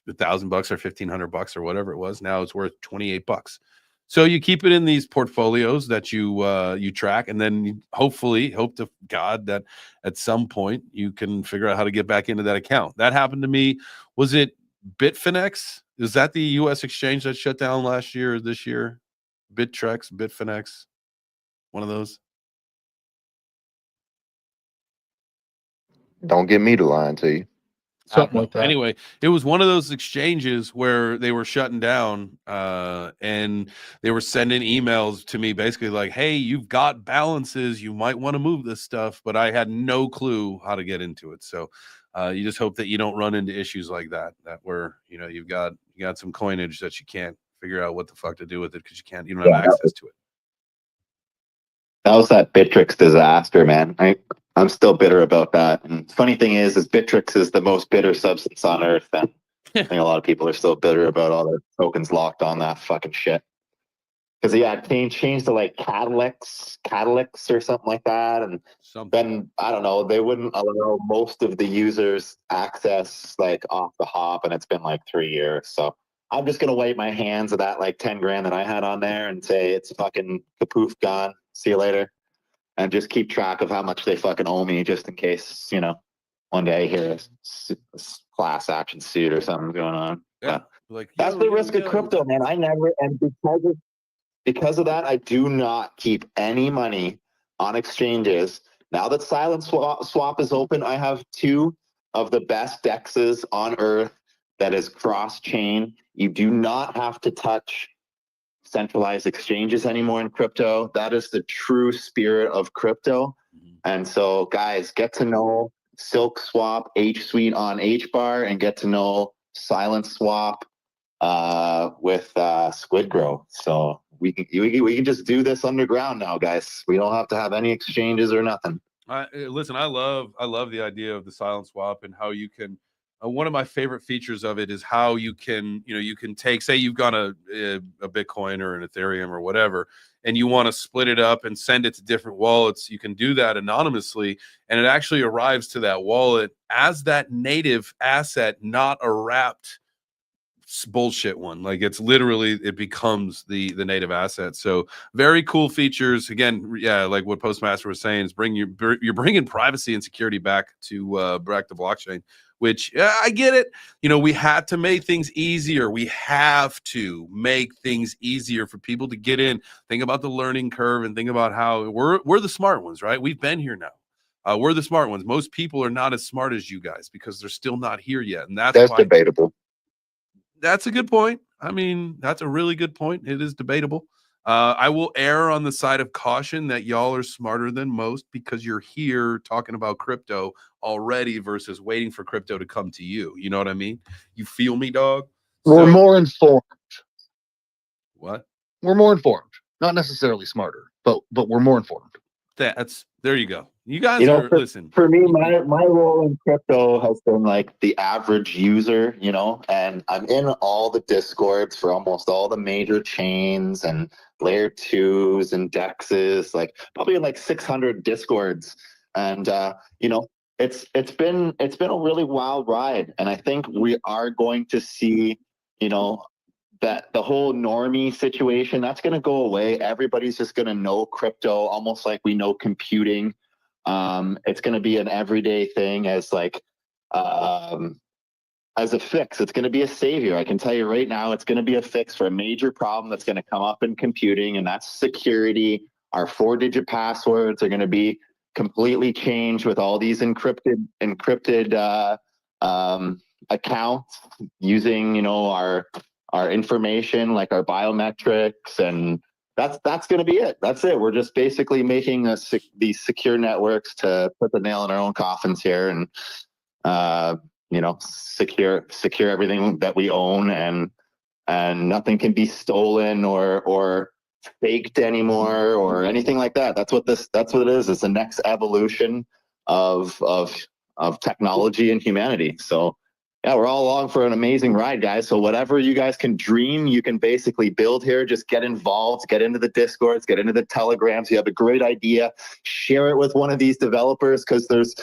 $1,000 or $1,500 or whatever it was. Now it's worth $28. So you keep it in these portfolios that you track, and then you hopefully hope to God that at some point you can figure out how to get back into that account. That happened to me. Was it Bitfinex? Is that the U.S. exchange that shut down last year or this year? Bitfinex, one of those. Don't get me to lying to you. Something like that. Anyway, it was one of those exchanges where they were shutting down, and they were sending emails to me basically like, hey, you've got balances, you might want to move this stuff, but I had no clue how to get into it. So you just hope that you don't run into issues like that where you got some coinage that you can't figure out what the fuck to do with it because you don't have access to it. That was that Bittrex disaster, man. I'm still bitter about that. And funny thing is Bittrex is the most bitter substance on earth. And I think a lot of people are still bitter about all their tokens locked on that fucking shit. Because changed to like Catalyx or something like that, and then I don't know, they wouldn't allow most of the users access like off the hop, and it's been like 3 years. So I'm just gonna wipe my hands of that like 10 grand that I had on there and say it's fucking kapoof, gone. See you later, and just keep track of how much they fucking owe me, just in case one day I hear a class action suit or something going on. Yeah, that's the risk of crypto, man. I never, and because of that, I do not keep any money on exchanges. Now that Silent Swap is open, I have 2 of the best DEXs on earth that is cross-chain. You do not have to touch centralized exchanges anymore in crypto. That is the true spirit of crypto. And so, guys, get to know Silk Swap H Suite on HBAR and get to know Silent Swap with Squid Grow. So we can just do this underground now, guys. We don't have to have any exchanges or nothing. Listen, I love the idea of the silent swap and how you can. One of my favorite features of it is how you can take, say you've got a Bitcoin or an Ethereum or whatever, and you want to split it up and send it to different wallets. You can do that anonymously, and it actually arrives to that wallet as that native asset, not a wrapped bullshit one. Like it becomes the native asset. So very cool features. Again, yeah, like what Postmaster was saying is you're bringing privacy and security back to the blockchain, which I get it. We had to make things easier. We have to make things easier for people to get in. Think about the learning curve and think about how we're the smart ones, right? We've been here now. We're the smart ones. Most people are not as smart as you guys because they're still not here yet. And that's why debatable. That's a good point. I mean, that's a really good point. It is debatable. I will err on the side of caution that y'all are smarter than most because you're here talking about crypto already versus waiting for crypto to come to you. You know what I mean? You feel me, dog? We're more informed. What? We're more informed. Not necessarily smarter, but we're more informed. There you go. You guys listen. For me, my role in crypto has been like the average user, and I'm in all the Discords for almost all the major chains and layer 2s and DEXs, like probably like 600 Discords. And it's been a really wild ride. And I think we are going to see, that the whole normie situation, that's going to go away. Everybody's just going to know crypto almost like we know computing. It's going to be an everyday thing as a fix. It's going to be a savior. I can tell you right now, it's going to be a fix for a major problem that's going to come up in computing, and that's security. Our 4-digit passwords are going to be completely changed with all these encrypted accounts using, our information, like our biometrics, and that's going to be it. That's it. We're just basically making these secure networks to put the nail in our own coffins here, and secure everything that we own, and nothing can be stolen or faked anymore or anything like that. That's what it is. It's the next evolution of technology and humanity. So Yeah, we're all along for an amazing ride, guys. So whatever you guys can dream, you can basically build here. Just get involved, get into the Discords, get into the Telegrams. You have a great idea, share it with one of these developers, because there's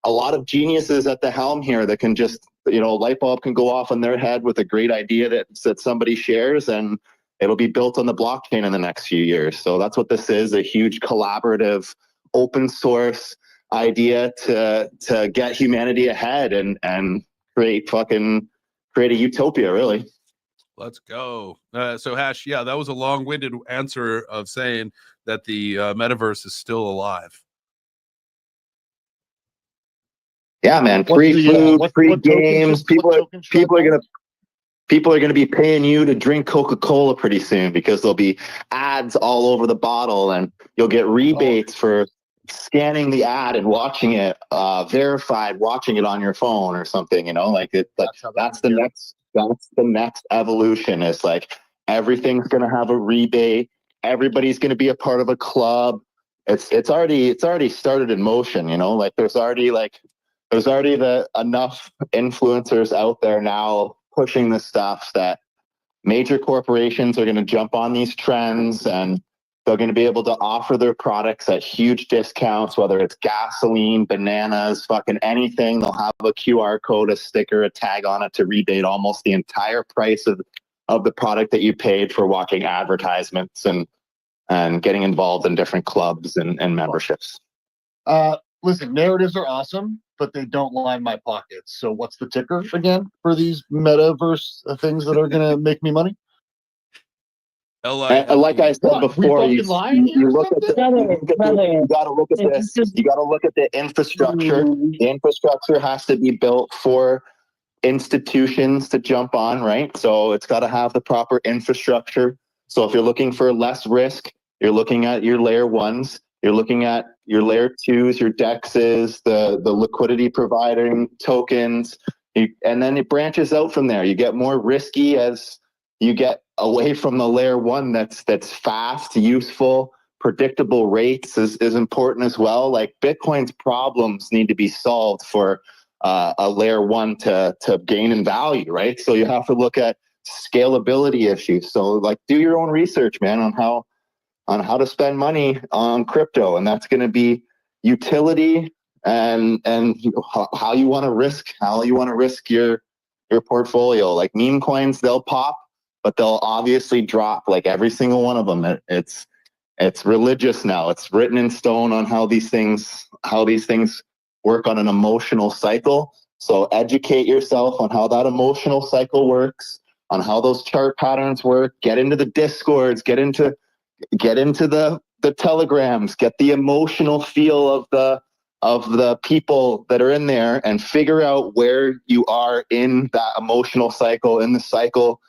a lot of geniuses at the helm here that can just, a light bulb can go off in their head with a great idea that somebody shares, and it'll be built on the blockchain in the next few years. So that's what this is, a huge collaborative, open source idea to get humanity ahead and create a utopia, really. Let's go. So Hash, yeah, that was a long-winded answer of saying that the metaverse is still alive. Yeah, man. What's Free the, food, what free tokens should- games. what tokens should I buy? People are gonna be paying you to drink Coca-Cola pretty soon, because there'll be ads all over the bottle, and you'll get rebates for scanning the ad and watching it, verified, watching it on your phone or something. Like it. That's the next evolution. It's like everything's gonna have a rebate. Everybody's gonna be a part of a club. It's already started in motion. Like there's already enough influencers out there now pushing the stuff that major corporations are going to jump on these trends, and they're going to be able to offer their products at huge discounts, whether it's gasoline, bananas, fucking anything. They'll have a QR code, a sticker, a tag on it to rebate almost the entire price of the product that you paid for watching advertisements and getting involved in different clubs and memberships. Listen, narratives are awesome, but they don't line my pockets. So what's the ticker again for these metaverse things that are going to make me money? Like I said before, you look at you got to look at this. You got to look at the infrastructure. The infrastructure has to be built for institutions to jump on, right? So it's got to have the proper infrastructure. So if you're looking for less risk, you're looking at your layer ones. You're looking at your layer twos, your dexes, the liquidity providing tokens, and then it branches out from there. You get more risky as you get away from the layer one that's fast, useful, predictable rates is important as well. Like Bitcoin's problems need to be solved for a layer one to gain in value, right? So you have to look at scalability issues. So like do your own research, man, on how to spend money on crypto, and that's going to be utility and how you want to risk your portfolio. Like meme coins, they'll pop, but they'll obviously drop. Like every single one of them. It's religious now. It's written in stone on how these things work on an emotional cycle. So educate yourself on how that emotional cycle works, on how those chart patterns work. Get into the Discords. Get into the Telegrams, get the emotional feel of the people that are in there, and figure out where you are in that emotional cycle, in the cycle.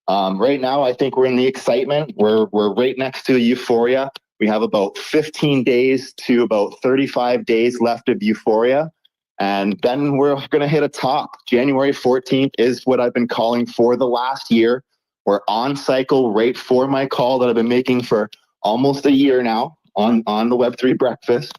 Right now, I think we're in the excitement. We're right next to euphoria. We have about 15 days to about 35 days left of euphoria. And then we're going to hit a top. January 14th is what I've been calling for the last year. We're on cycle right for my call that I've been making for almost a year now on the Web3 Breakfast.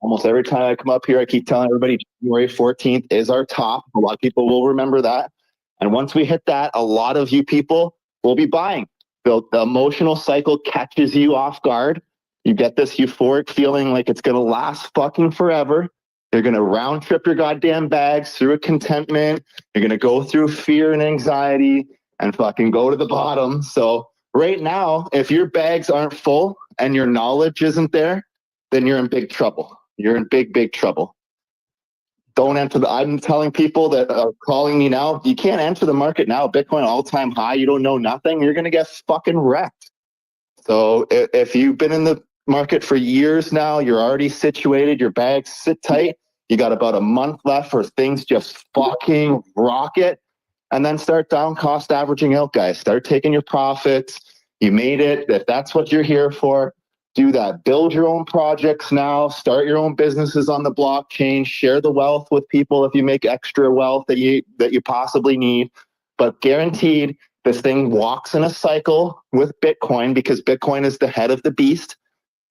Almost every time I come up here, I keep telling everybody January 14th is our top. A lot of people will remember that. And once we hit that, a lot of you people will be buying. The emotional cycle catches you off guard. You get this euphoric feeling like it's going to last fucking forever. You're going to round trip your goddamn bags through a contentment. You're going to go through fear and anxiety and fucking go to the bottom. So right now, if your bags aren't full and your knowledge isn't there, then you're in big trouble. You're in big, big trouble. Don't enter I'm telling people that are calling me now, you can't enter the market now. Bitcoin all-time high, you don't know nothing, you're going to get fucking wrecked. So if you've been in the market for years now, you're already situated, your bags sit tight, you got about a month left for things just fucking rocket, and then start down cost averaging out, guys. Start taking your profits. You made it. If that's what you're here for, do that. Build your own projects now. Start your own businesses on the blockchain. Share the wealth with people if you make extra wealth that you possibly need. But guaranteed, this thing walks in a cycle with Bitcoin, because Bitcoin is the head of the beast.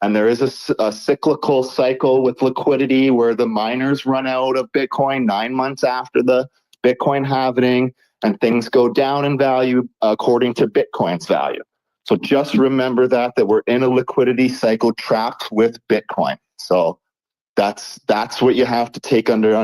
And there is a cyclical cycle with liquidity where the miners run out of Bitcoin 9 months after the Bitcoin halvening, and things go down in value according to Bitcoin's value. So just remember that we're in a liquidity cycle trapped with Bitcoin. So that's what you have to take into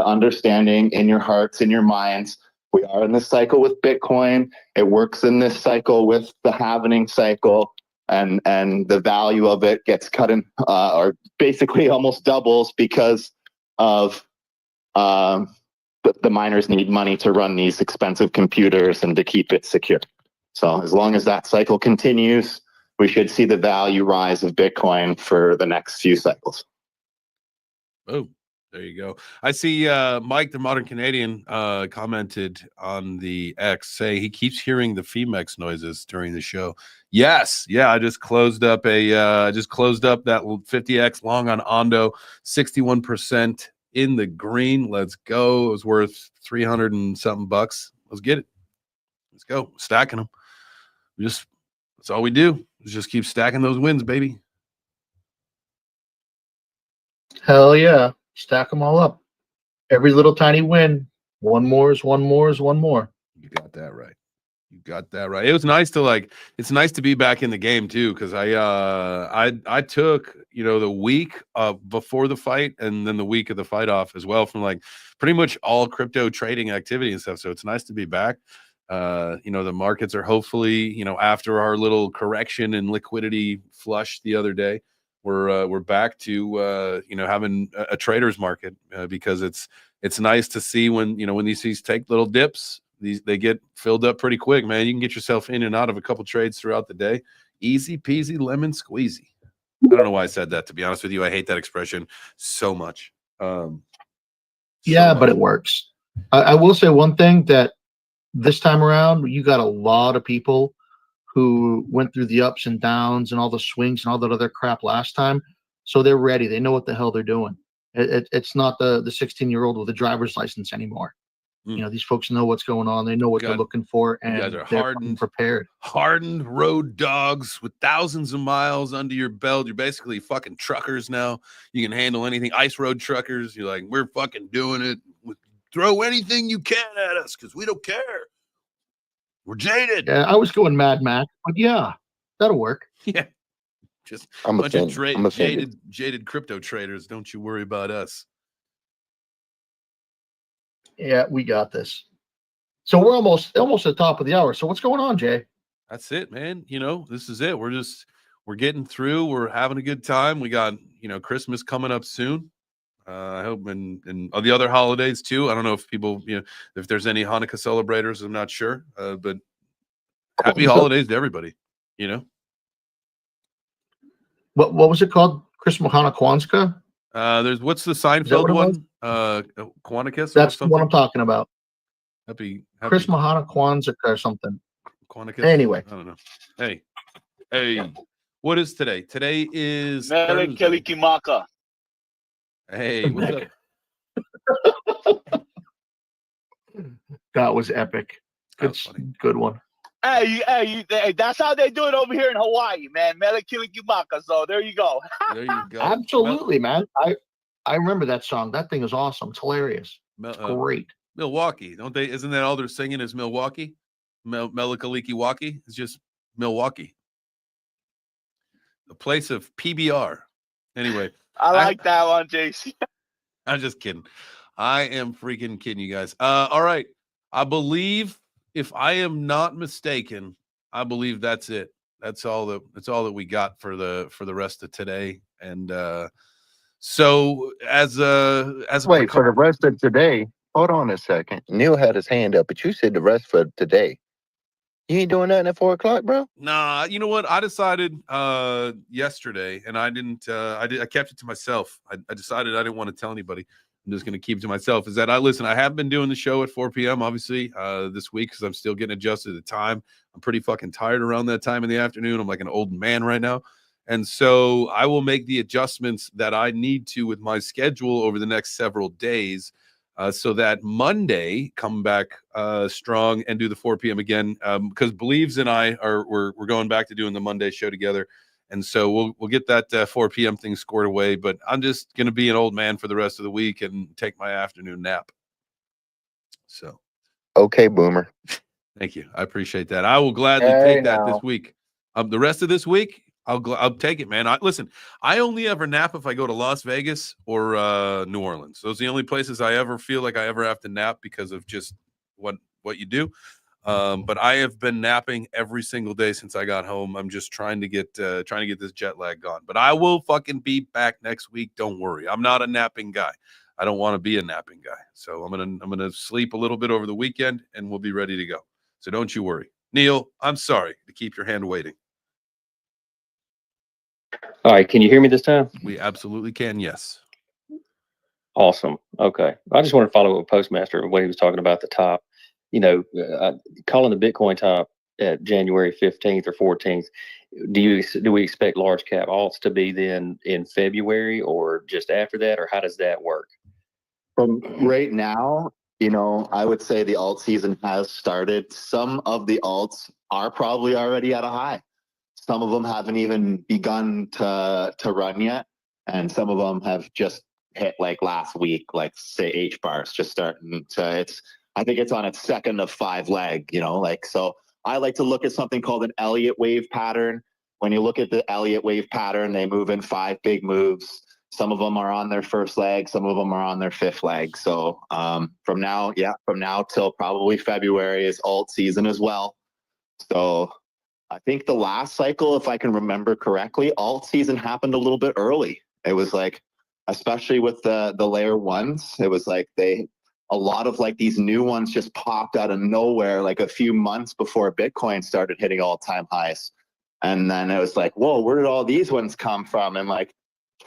understanding in your hearts, in your minds. We are in this cycle with Bitcoin. It works in this cycle with the halvening cycle, and the value of it gets cut in, or basically almost doubles because of the miners need money to run these expensive computers and to keep it secure. So as long as that cycle continues, we should see the value rise of Bitcoin for the next few cycles. Oh, there you go. I see Mike, the Modern Canadian, commented on the X, say he keeps hearing the Femex noises during the show. Yes, yeah, I just closed up that 50X long on Ondo, 61% in the green. Let's go. It was worth 300 and something bucks. Let's get it. Let's go. Stacking them. That's all we do. Just keep stacking those wins, baby. Hell yeah. Stack them all up. Every little tiny win. One more is one more is one more. You got that right. You got that right. It was nice to it's nice to be back in the game too, because I took, the week before the fight and then the week of the fight off as well from pretty much all crypto trading activity and stuff. So it's nice to be back. The markets are hopefully, after our little correction and liquidity flush the other day, we're back to having a trader's market, because it's nice to see when these take little dips, they get filled up pretty quick, man. You can get yourself in and out of a couple trades throughout the day. Easy peasy lemon squeezy. I don't know why I said that, to be honest with you. I hate that expression so much. But it works. I will say one thing, that this time around, you got a lot of people who went through the ups and downs and all the swings and all that other crap last time. So they're ready. They know what the hell they're doing. It's not the 16-year-old with a driver's license anymore. These folks know what's going on. They know what they're looking for, and you guys are they're prepared. Hardened road dogs with thousands of miles under your belt. You're basically fucking truckers now. You can handle anything. Ice road truckers. You're like, we're fucking doing it. Throw anything you can at us because we don't care. We're jaded. Yeah, I was going Mad Max, but yeah, that'll work. Yeah. Just I'm a bunch of offended. jaded crypto traders. Don't you worry about us. Yeah, we got this. So we're almost at the top of the hour. So what's going on, Jay? That's it, man. This is it. We're getting through. We're having a good time. We got, Christmas coming up soon. I hope, and all the other holidays too. I don't know if people, if there's any Hanukkah celebrators, I'm not sure. But happy holidays to everybody, What was it called? Christmas Hanukkah? There's what's the Seinfeld one? Quanticus. That's what I'm talking about. Happy Christmas Hanukkah or something. Quanticus. Anyway, I don't know. Hey, what is today? Today is Kimaka. Hey, what's up? That was epic. Good one. Hey, that's how they do it over here in Hawaii, man. Kimaka. So there you go. There you go. Absolutely, man. I remember that song. That thing is awesome. It's hilarious. It's great. Milwaukee, don't they? Isn't that all they're singing is Milwaukee? Melikaliki-Waki? It's just Milwaukee. The place of PBR. Anyway. I like that one, JC. I'm just kidding. I am freaking kidding you guys. All right. I believe, if I am not mistaken, I believe that's it. That's all that we got for the rest of today. And so as wait for the rest of today. Hold on a second. Neil had his hand up, but you said the rest for today. You ain't doing nothing at 4 o'clock, bro? Nah, you know what? I decided yesterday, and I didn't. I kept it to myself. I decided I didn't want to tell anybody. I'm just going to keep it to myself. Is that I have been doing the show at 4 p.m. obviously this week because I'm still getting adjusted to time. I'm pretty fucking tired around that time in the afternoon. I'm like an old man right now, and so I will make the adjustments that I need to with my schedule over the next several days. So that Monday come back strong and do the 4 p.m. again, because Believes and I we're going back to doing the Monday show together, and so we'll get that 4 p.m. thing scored away. But I'm just gonna be an old man for the rest of the week and take my afternoon nap. So, Okay, boomer. thank you. I appreciate that. I will gladly Hey, take that now. this week. The rest of this week, I'll take it, man. Listen, I only ever nap if I go to Las Vegas or New Orleans. Those are the only places I ever feel like I ever have to nap because of just what you do. But I have been napping every single day since I got home. I'm just trying to get this jet lag gone. But I will fucking be back next week. Don't worry. I'm not a napping guy. I don't want to be a napping guy. So I'm gonna sleep a little bit over the weekend and we'll be ready to go. So don't you worry. Neil, I'm sorry to keep your hand waiting. All right, can you hear me this time? We absolutely can, yes. Awesome. Okay. I just want to follow up with Postmaster and what he was talking about at the top. Calling the Bitcoin top at January 15th or 14th. Do we expect large cap alts to be then in February or just after that, or how does that work? From right now, I would say the alt season has started. Some of the alts are probably already at a high. Some of them haven't even begun to run yet, and some of them have just hit like last week, like say H bars just starting to. I think it's on its second of 5 leg. So I like to look at something called an Elliott wave pattern. When you look at the Elliott wave pattern, they move in 5 big moves. Some of them are on their first leg, some of them are on their 5th leg. So from now till probably February is alt season as well. So I think the last cycle, if I can remember correctly, alt season happened a little bit early. It was like, especially with the layer ones, it was like a lot of like these new ones just popped out of nowhere, like a few months before Bitcoin started hitting all-time highs. And then it was like, whoa, where did all these ones come from? And like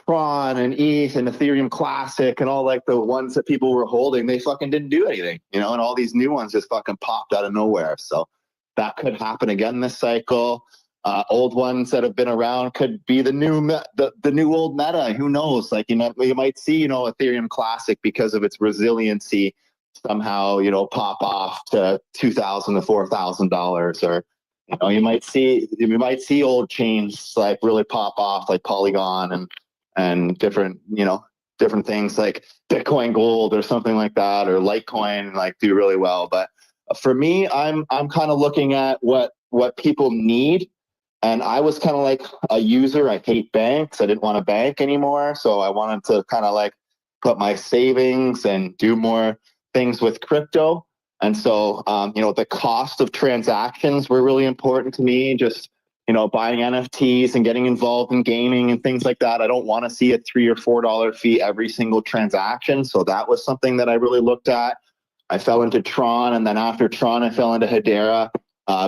Tron and ETH and Ethereum Classic and all like the ones that people were holding, they fucking didn't do anything, and all these new ones just fucking popped out of nowhere. So that could happen again this cycle. Old ones that have been around could be the new old meta. Who knows? Like, you might see, Ethereum Classic because of its resiliency somehow, pop off to $2,000 to $4,000, or you might see old chains like really pop off, like Polygon and different things like Bitcoin Gold or something like that, or Litecoin like do really well. But for me, I'm kind of looking at what people need. And I was kind of like a user. I hate banks. I didn't want to bank anymore. So I wanted to kind of like put my savings and do more things with crypto. And so, the cost of transactions were really important to me. Just, buying NFTs and getting involved in gaming and things like that. I don't want to see a $3 or $4 fee every single transaction. So that was something that I really looked at. I fell into Tron, and then after Tron, I fell into Hedera,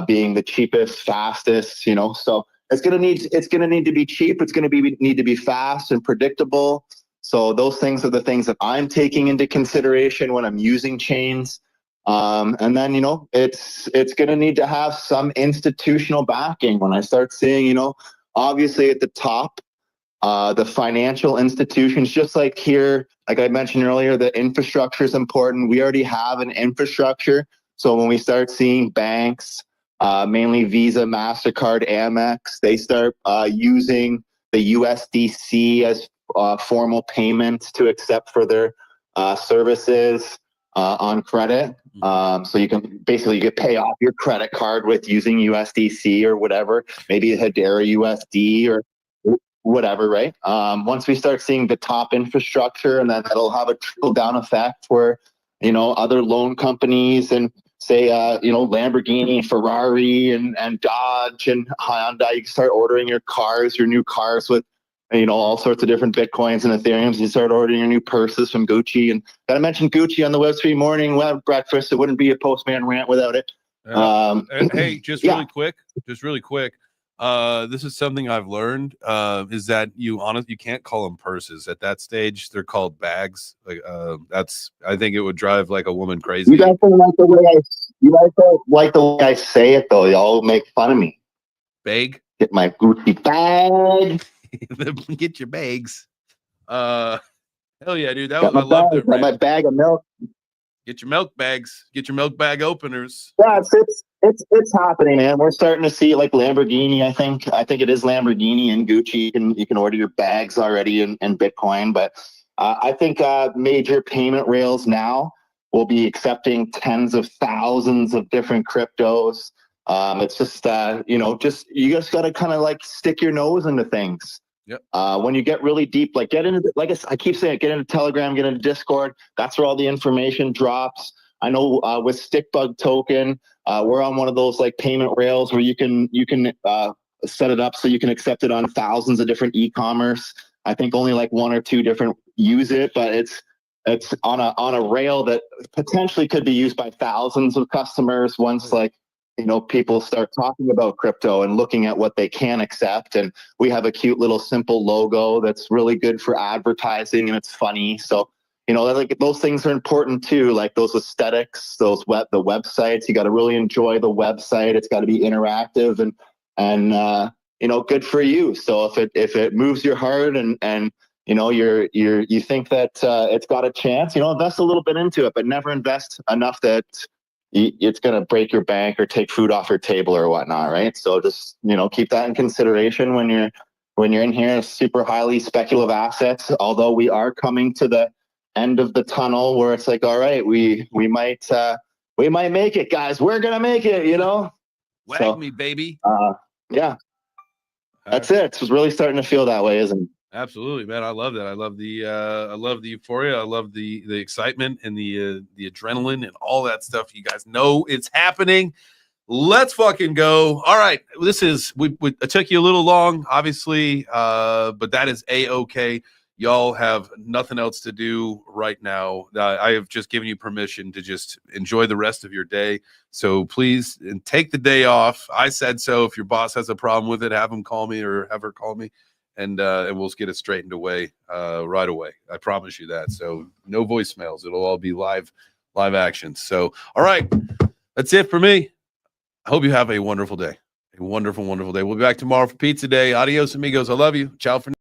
being the cheapest, fastest. So it's gonna need to be cheap. It's gonna need to be fast and predictable. So those things are the things that I'm taking into consideration when I'm using chains. And then it's gonna need to have some institutional backing. When I start seeing, obviously at the top, the financial institutions, just like here, like I mentioned earlier, the infrastructure is important. We already have an infrastructure. So when we start seeing banks, mainly Visa, MasterCard, Amex, they start using the USDC as formal payments to accept for their services on credit. So you can pay off your credit card with using USDC or whatever, maybe Hedera USD or whatever, right? Once we start seeing the top infrastructure, and then that'll have a trickle down effect where, other loan companies and say, Lamborghini, Ferrari, and Dodge and Hyundai, you can start ordering your new cars with, all sorts of different Bitcoins and Ethereums. You start ordering your new purses from Gucci. And gotta mention Gucci on the Web3 morning web breakfast. It wouldn't be a Postman rant without it. Hey, just really quick. This is something I've learned, is that you can't call them purses at that stage. They're called bags. Like, I think it would drive like a woman crazy. You guys don't like the way I say it though. Y'all make fun of me. Bag? Get my Gucci bag. Get your bags. Hell yeah, dude. I love the my bag of milk. Get your milk bags. Get your milk bag openers. Yeah, it's happening, man. We're starting to see like Lamborghini. I think it is Lamborghini and Gucci. You can order your bags already in Bitcoin. But I think major payment rails now We'll be accepting tens of thousands of different cryptos. It's just, just you just got to kind of like stick your nose into things. Yep. When you get really deep, like get into, I keep saying, get into Telegram, get into Discord. That's where all the information drops. I know with Stickbug token, we're on one of those like payment rails where you can set it up so you can accept it on thousands of different e-commerce. I think only like 1 or 2 different use it, but it's on a rail that potentially could be used by thousands of customers once people start talking about crypto and looking at what they can accept. And we have a cute little simple logo that's really good for advertising, and it's funny. So, like those things are important too, like those aesthetics, the websites. You got to really enjoy the website. It's got to be interactive and good for you. So if it moves your heart and you think that it's got a chance, invest a little bit into it, but never invest enough that it's going to break your bank or take food off your table or whatnot, right? So just keep that in consideration when you're in here. Super highly speculative assets, although we are coming to the end of the tunnel where it's like, all right, we might make it, guys. We're gonna make it, Wag me, baby. Yeah, that's it. It's really starting to feel that way, isn't it? Absolutely, man. I love that. I love the euphoria. I love the excitement and the adrenaline and all that stuff. You guys know it's happening. Let's fucking go. All right. This is it took you a little long, obviously, but that is a-okay. Y'all have nothing else to do right now. I have just given you permission to just enjoy the rest of your day. So please take the day off. I said so. If your boss has a problem with it, have him call me or have her call me. And we'll get it straightened away right away. I promise you that. So no voicemails. It'll all be live action. So, all right. That's it for me. I hope you have a wonderful day. A wonderful, wonderful day. We'll be back tomorrow for pizza day. Adios, amigos. I love you. Ciao for now.